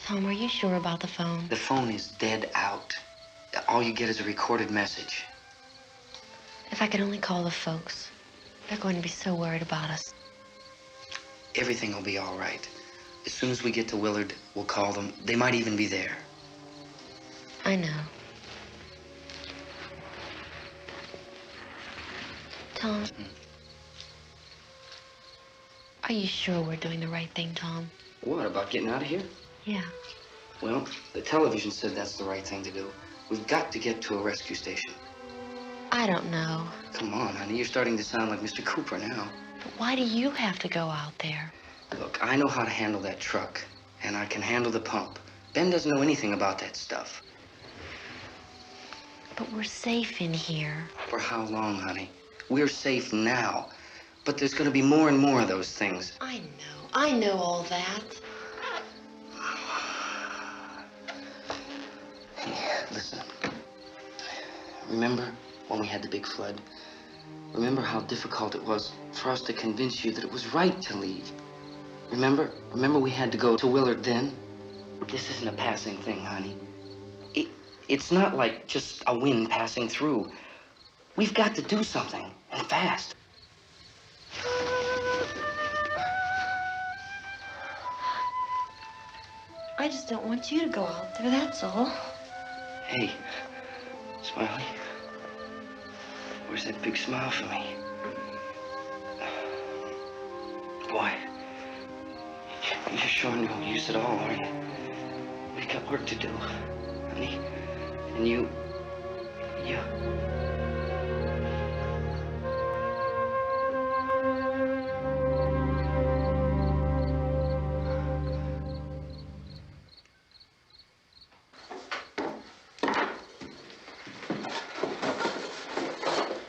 K: Tom, are you sure about the phone?
J: The phone is dead out. All you get is a recorded message.
K: If I could only call the folks. They're going to be so worried about us.
J: Everything will be all right. As soon as we get to Willard, we'll call them. They might even be there.
K: I know. Tom, are you sure we're doing the right thing, Tom?
J: What, about getting out of here?
K: Yeah.
J: Well, the television said that's the right thing to do. We've got to get to a rescue station.
K: I don't know.
J: Come on, honey, you're starting to sound like Mr. Cooper now.
K: But why do you have to go out there?
J: Look, I know how to handle that truck, and I can handle the pump. Ben doesn't know anything about that stuff.
K: But we're safe in here.
J: For how long, honey? We're safe now. But there's going to be more and more of those things.
K: I know all that.
J: Hey, listen. Remember when we had the big flood? Remember how difficult it was for us to convince you that it was right to leave? Remember we had to go to Willard then? This isn't a passing thing, honey. It's not like just a wind passing through. We've got to do something, and fast.
K: I just don't want you to go out there, that's all.
J: Hey, Smiley. Where's that big smile for me? Boy, you're showing no use at all, are you? We've got work to do, honey. And you...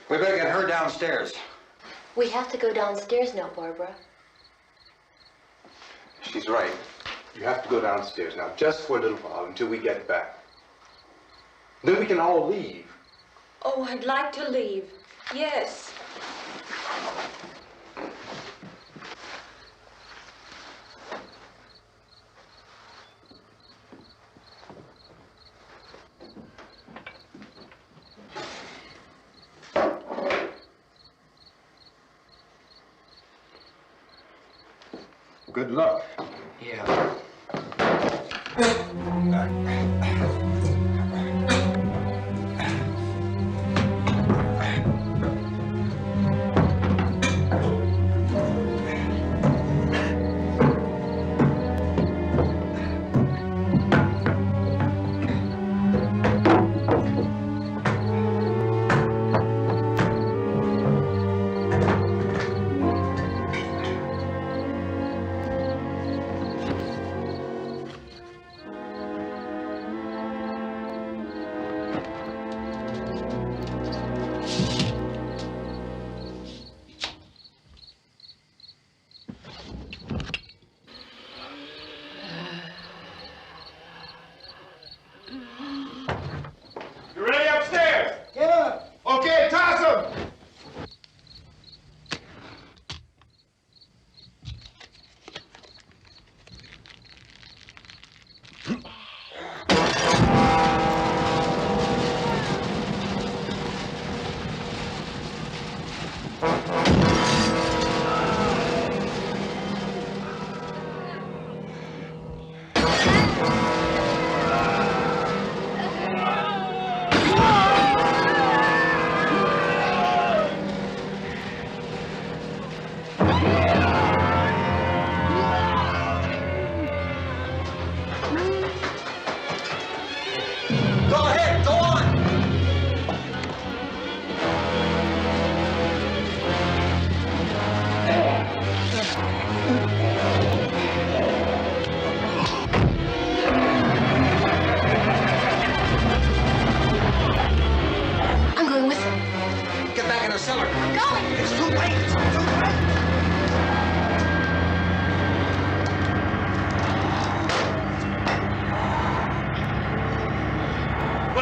R: We better get her downstairs.
K: We have to go downstairs now, Barbara.
G: She's right. You have to go downstairs now, just for a little while, until we get back. Then we can all leave.
H: Oh, I'd like to leave. Yes.
G: Good luck.
J: Yeah.
L: You ready upstairs? Yeah. Okay, toss 'em.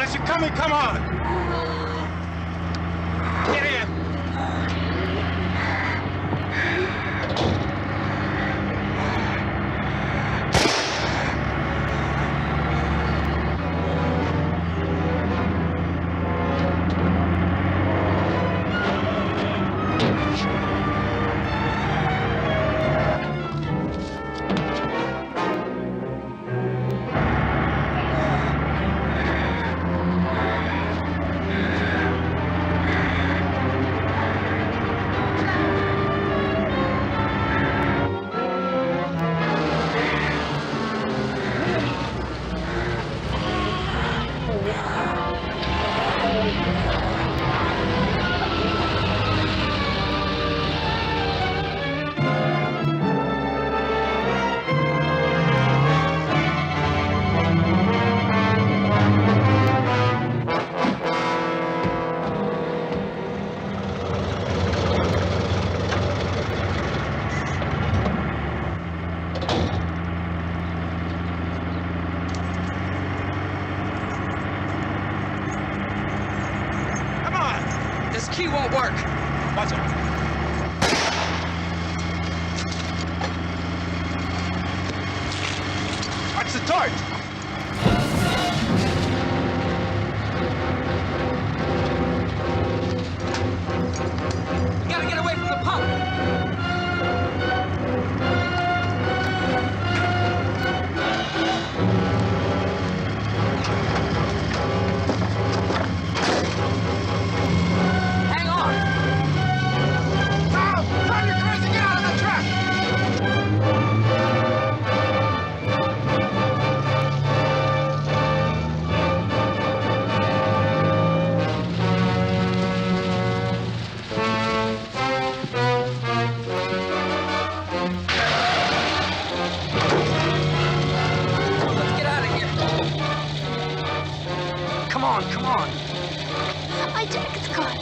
L: guys are coming, come on! Get in!
J: Key won't work.
L: Watch out. Watch the torch.
J: We gotta get away from the pump. Come on.
K: My jacket's caught.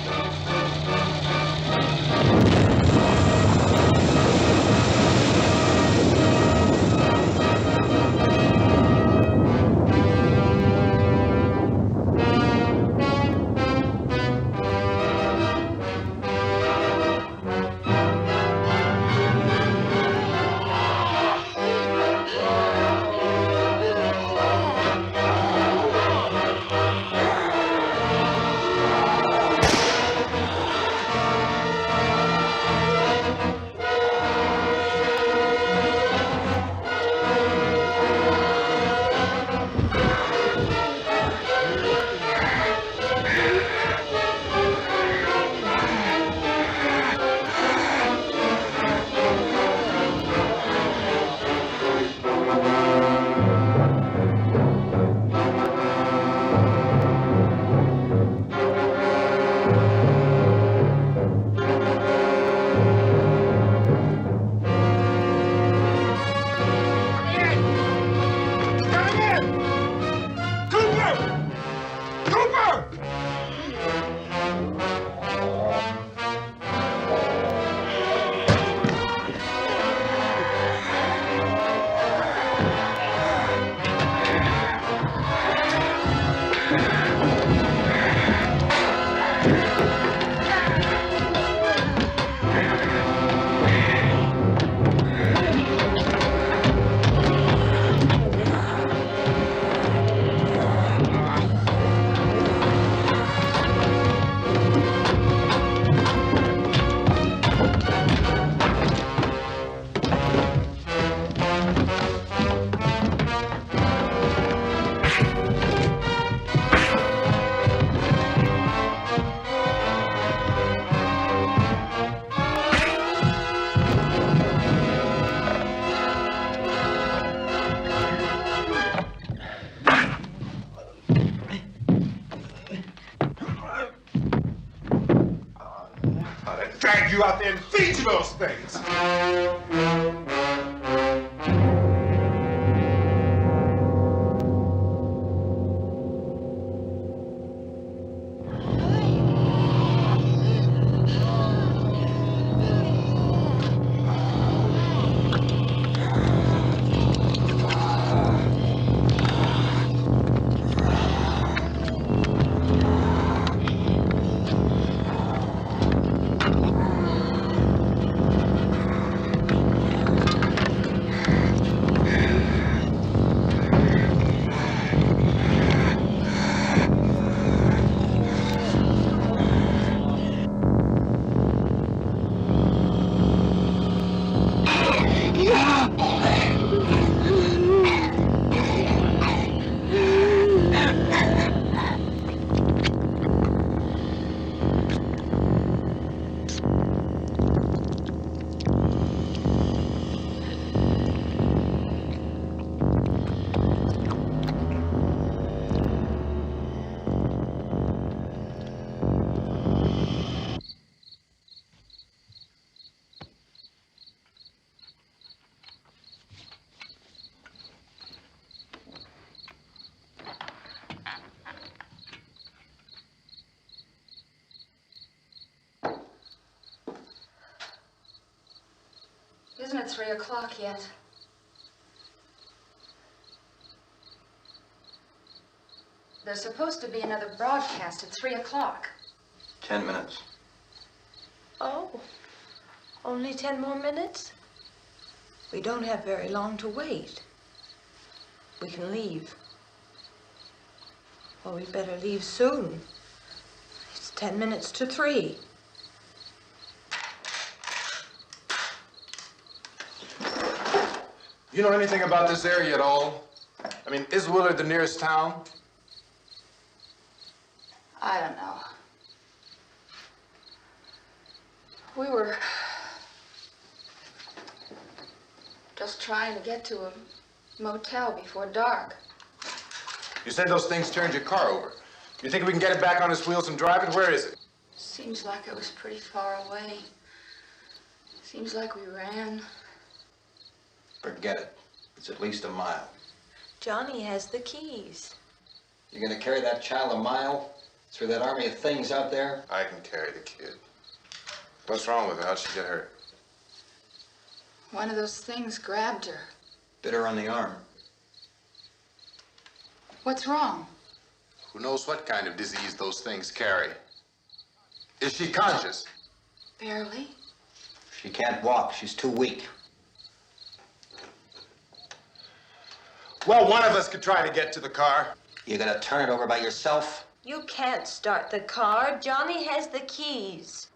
L: Drag you out there and feed you those things.
C: at 3 o'clock yet. There's supposed to be another broadcast at 3 o'clock.
R: 10 minutes.
H: Oh, only 10 more minutes? We don't have very long to wait. We can leave. Well, we better leave soon. It's 10 minutes to 3.
L: You know anything about this area at all? I mean, is Willard the nearest town?
C: I don't know. We were just trying to get to a motel before dark.
L: You said those things turned your car over. You think we can get it back on its wheels and drive it? Where is it?
C: Seems like it was pretty far away. Seems like we ran.
R: Forget it. It's at least a mile.
H: Johnny has the keys.
R: You're gonna carry that child a mile through that army of things out there?
L: I can carry the kid. What's wrong with her? How'd she get hurt?
C: One of those things grabbed her.
R: Bit her on the arm.
C: What's wrong?
L: Who knows what kind of disease those things carry? Is she conscious?
C: Barely.
R: She can't walk. She's too weak.
L: Well, one of us could try to get to the car.
R: You gonna turn it over by yourself?
H: You can't start the car. Johnny has the keys.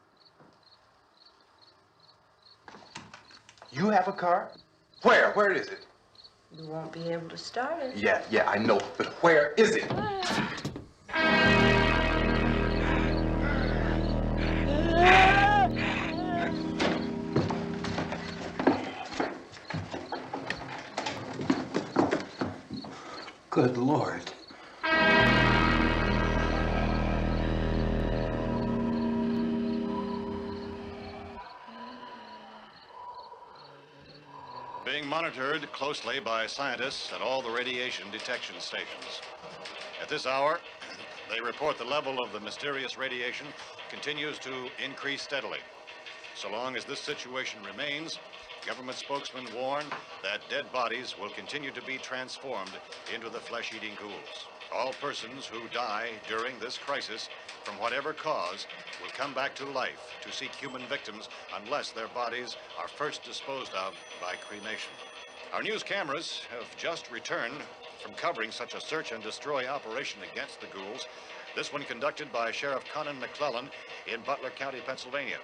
L: You have a car? Where? Where is it?
H: You won't be able to start it.
L: Yeah, I know. But where is it?
R: Good Lord.
E: Being monitored closely by scientists at all the radiation detection stations. At this hour, they report the level of the mysterious radiation continues to increase steadily. So long as this situation remains, government spokesmen warn that dead bodies will continue to be transformed into the flesh-eating ghouls. All persons who die during this crisis, from whatever cause, will come back to life to seek human victims unless their bodies are first disposed of by cremation. Our news cameras have just returned from covering such a search and destroy operation against the ghouls, this one conducted by Sheriff Conan McClellan in Butler County, Pennsylvania.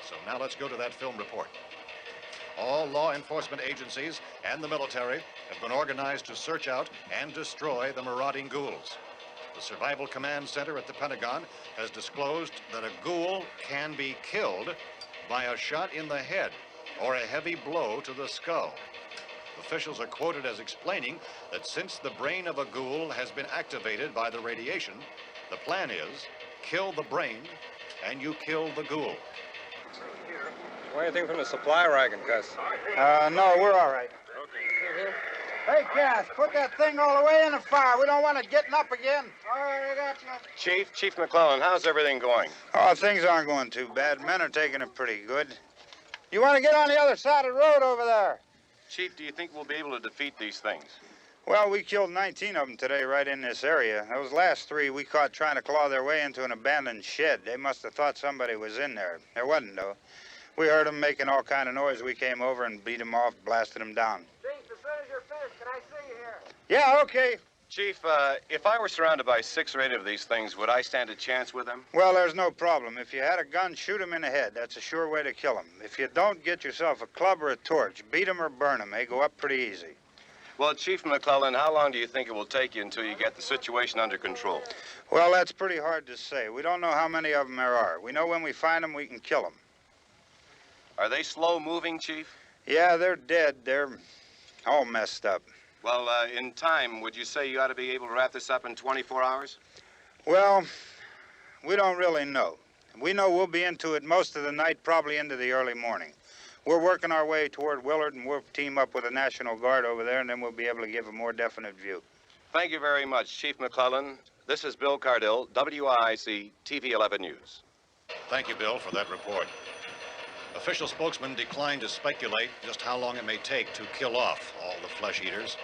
E: So now let's go to that film report. All law enforcement agencies and the military have been organized to search out and destroy the marauding ghouls. The Survival Command Center at the Pentagon has disclosed that a ghoul can be killed by a shot in the head or a heavy blow to the skull. Officials are quoted as explaining that since the brain of a ghoul has been activated by the radiation, the plan is kill the brain and you kill the ghoul.
P: Anything from the supply wagon, Gus?
S: No, we're all right. Okay. Hey, Cass, put that thing all the way in the fire. We don't want it getting up again. All right, I got you.
P: Chief McClellan, how's everything going?
S: Oh, things aren't going too bad. Men are taking it pretty good. You want to get on the other side of the road over there?
P: Chief, do you think we'll be able to defeat these things?
S: Well, we killed 19 of them today right in this area. Those last 3 we caught trying to claw their way into an abandoned shed. They must have thought somebody was in there. There wasn't, though. We heard them making all kind of noise. We came over and beat them off, blasted them down.
L: Chief, as soon as you're finished, can I see you here?
S: Yeah, okay.
P: Chief, if I were surrounded by 6 or 8 of these things, would I stand a chance with them?
S: Well, there's no problem. If you had a gun, shoot them in the head. That's a sure way to kill them. If you don't, get yourself a club or a torch. Beat them or burn them. They go up pretty easy.
P: Well, Chief McClellan, how long do you think it will take you until you get the situation under control?
S: Well, that's pretty hard to say. We don't know how many of them there are. We know when we find them, we can kill them.
P: Are they slow-moving, Chief?
S: Yeah, they're dead. They're all messed up.
P: Well, in time, would you say you ought to be able to wrap this up in 24 hours?
S: Well, we don't really know. We know we'll be into it most of the night, probably into the early morning. We're working our way toward Willard, and we'll team up with the National Guard over there, and then we'll be able to give a more definite view.
P: Thank you very much, Chief McClellan. This is Bill Cardill, WIC TV 11 News.
E: Thank you, Bill, for that report. Official spokesman declined to speculate just how long it may take to kill off all the flesh eaters,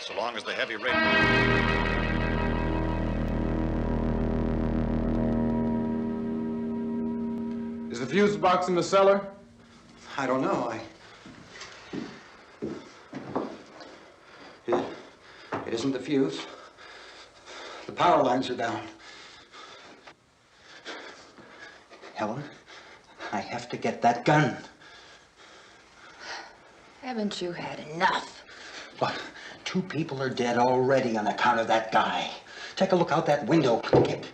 E: so long as the heavy rain...
L: Is the fuse box in the cellar?
I: I don't know. It isn't the fuse. The power lines are down. Helen, I have to get that gun.
H: Haven't you had enough?
I: What? 2 people are dead already on account of that guy. Take a look out that window. Get...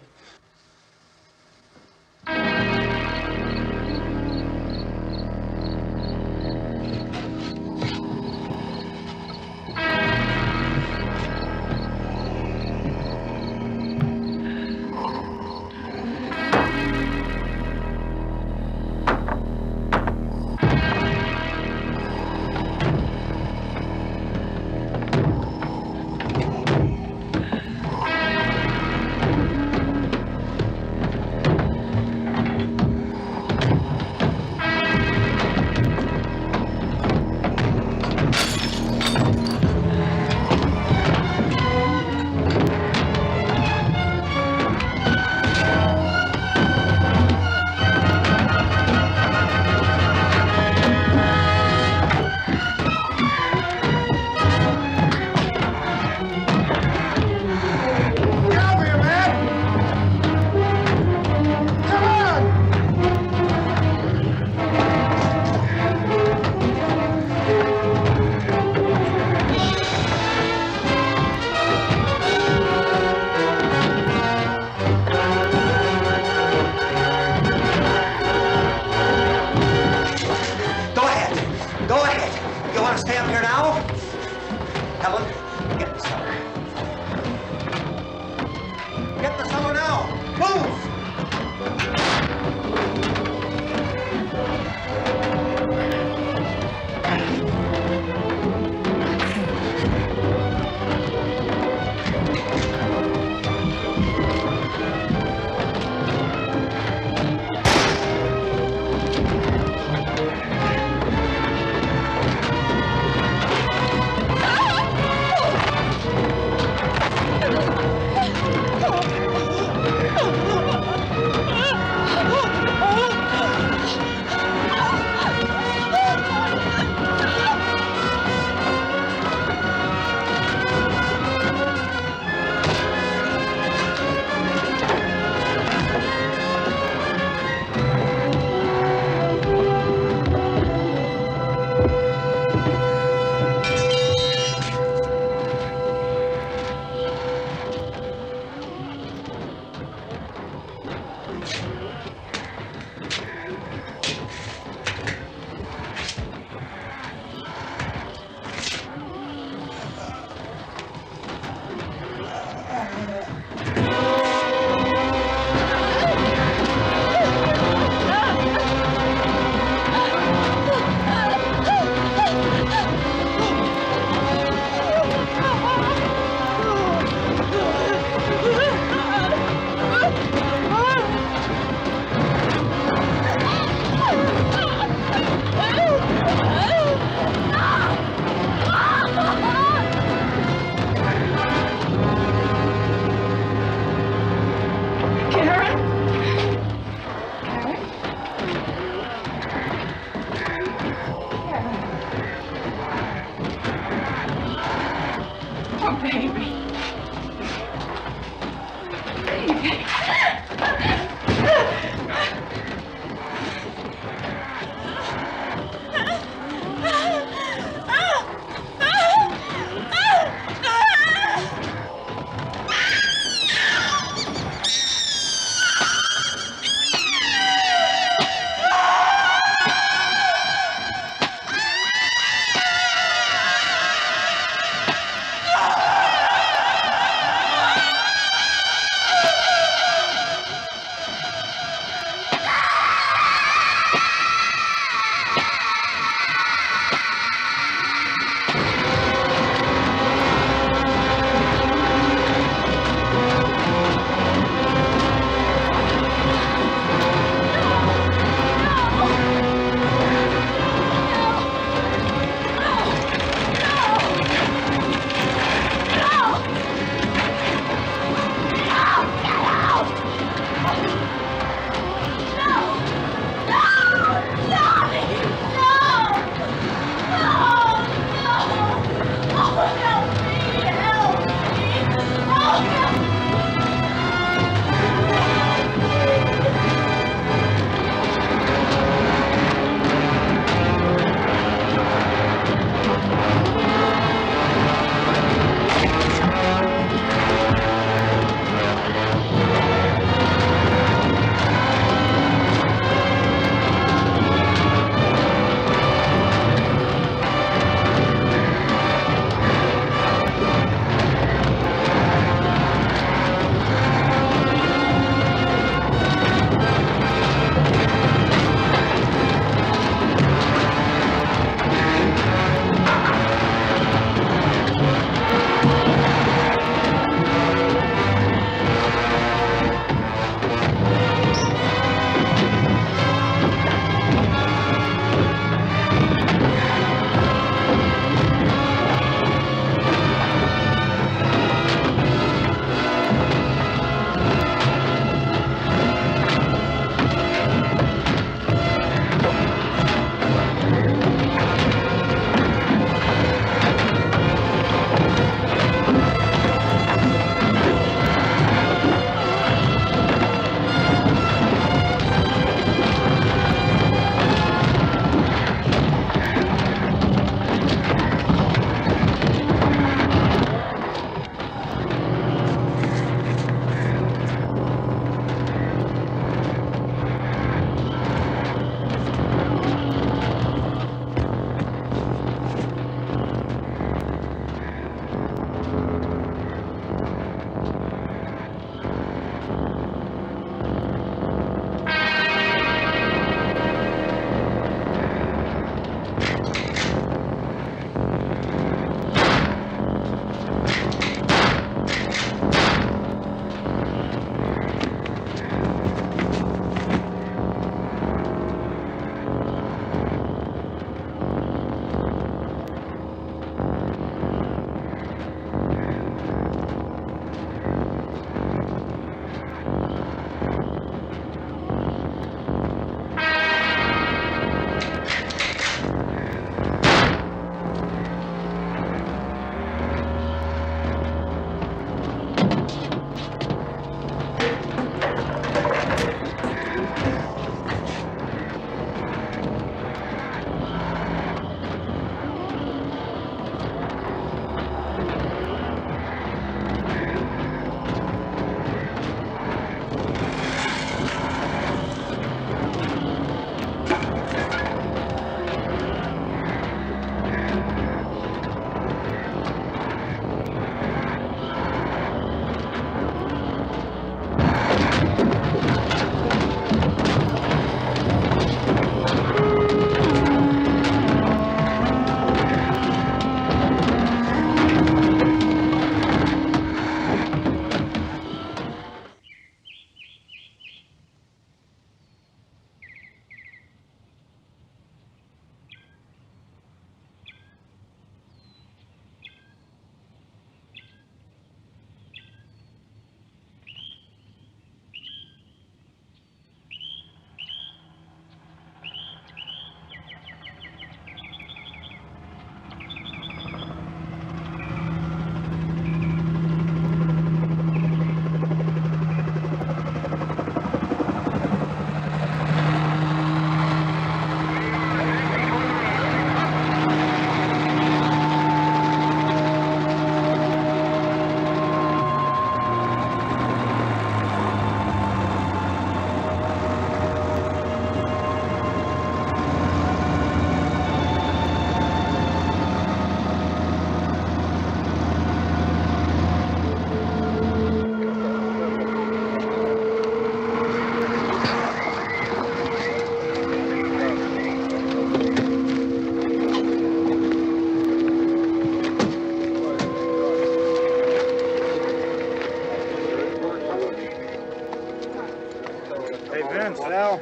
S: Sal.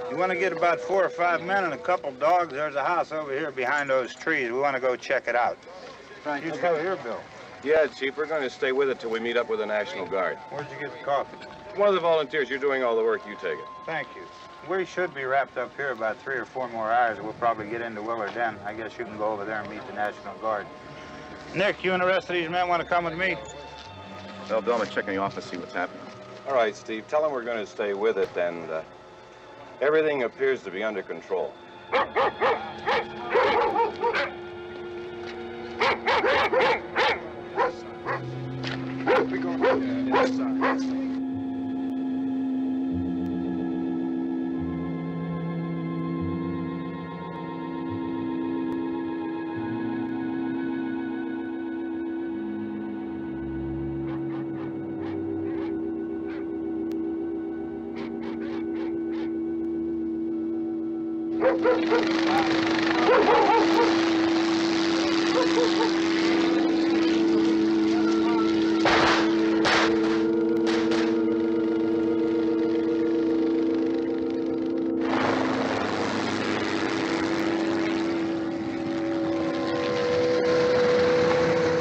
S: You want to get about 4 or 5 men and a couple dogs? There's a house over here behind those trees. We want to go check it out. Frank, you cover here, Bill.
L: Yeah, Chief, we're going to stay with it till we meet up with the National Guard.
S: Where'd you get the coffee?
L: One of the volunteers. You're doing all the work. You take it.
S: Thank you. We should be wrapped up here about 3 or 4 more hours. We'll probably get into Willard Den. I guess you can go over there and meet the National Guard. Nick, you and the rest of these men want to come with me?
L: Well, Bill, I'm going to check in the office, see what's happening. All right, Steve. Tell them we're going to stay with it, and everything appears to be under control.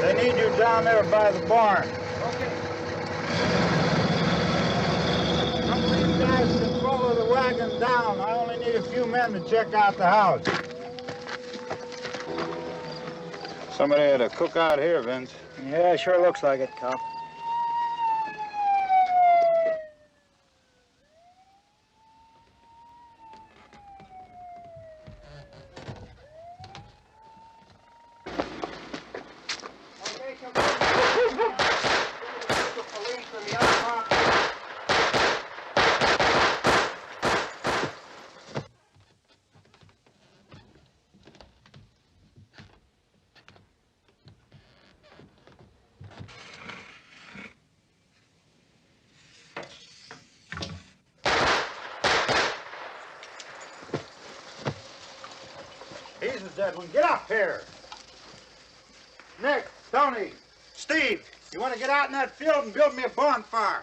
S: They need you down there by the barn. Some of these guys can follow the wagon down. I only need a few men to check out the house. Somebody had a cookout here, Vince.
T: Yeah, sure looks like it, Cop.
S: He's the dead one. Get up here. Nick, Tony, Steve, you want to get out in that field and build me a bonfire?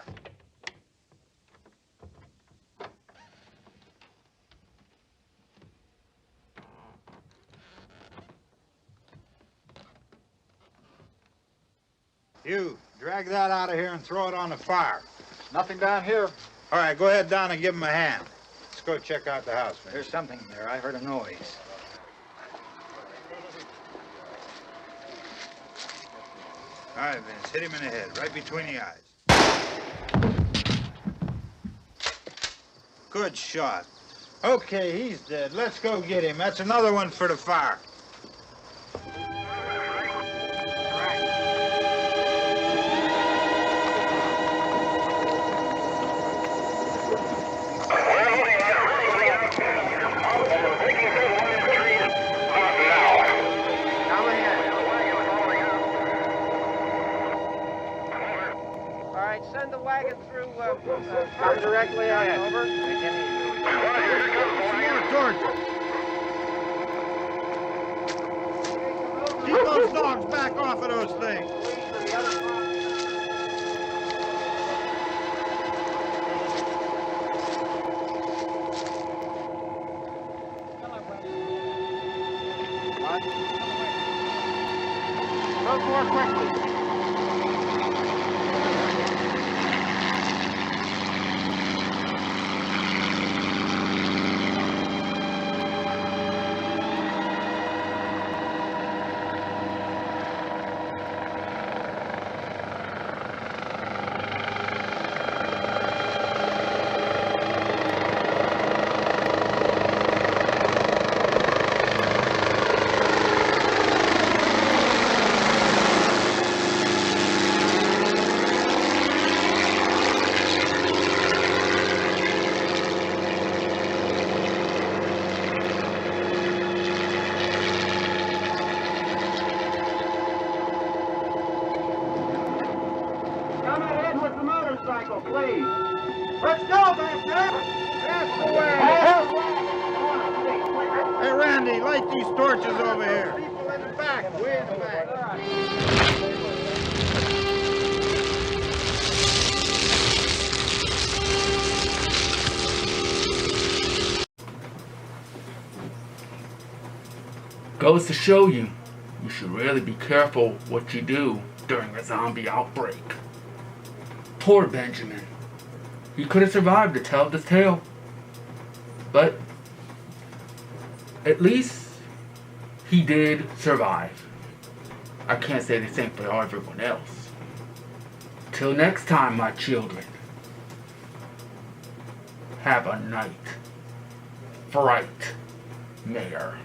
S: You, drag that out of here and throw it on the fire.
T: Nothing down here.
S: All right, go ahead down and give him a hand. Let's go check out the house.
T: There's something there. I heard a noise.
S: All right, Vince, hit him in the head, right between the eyes. Good shot. Okay, he's dead. Let's go get him. That's another one for the fire.
P: Send the wagon through, come directly out, over.
S: Keep those dogs back off of those things.
P: Go more quickly.
T: Please. Let's go back there. That's the way.
S: Hey, Randy, light these torches over here.
T: People in the back. Way in the back.
B: Goes to show you, you should really be careful what you do during a zombie outbreak. Poor Benjamin. He could have survived to tell this tale. But at least he did survive. I can't say the same for everyone else. Till next time, my children. Have a night. Fright. Mayor.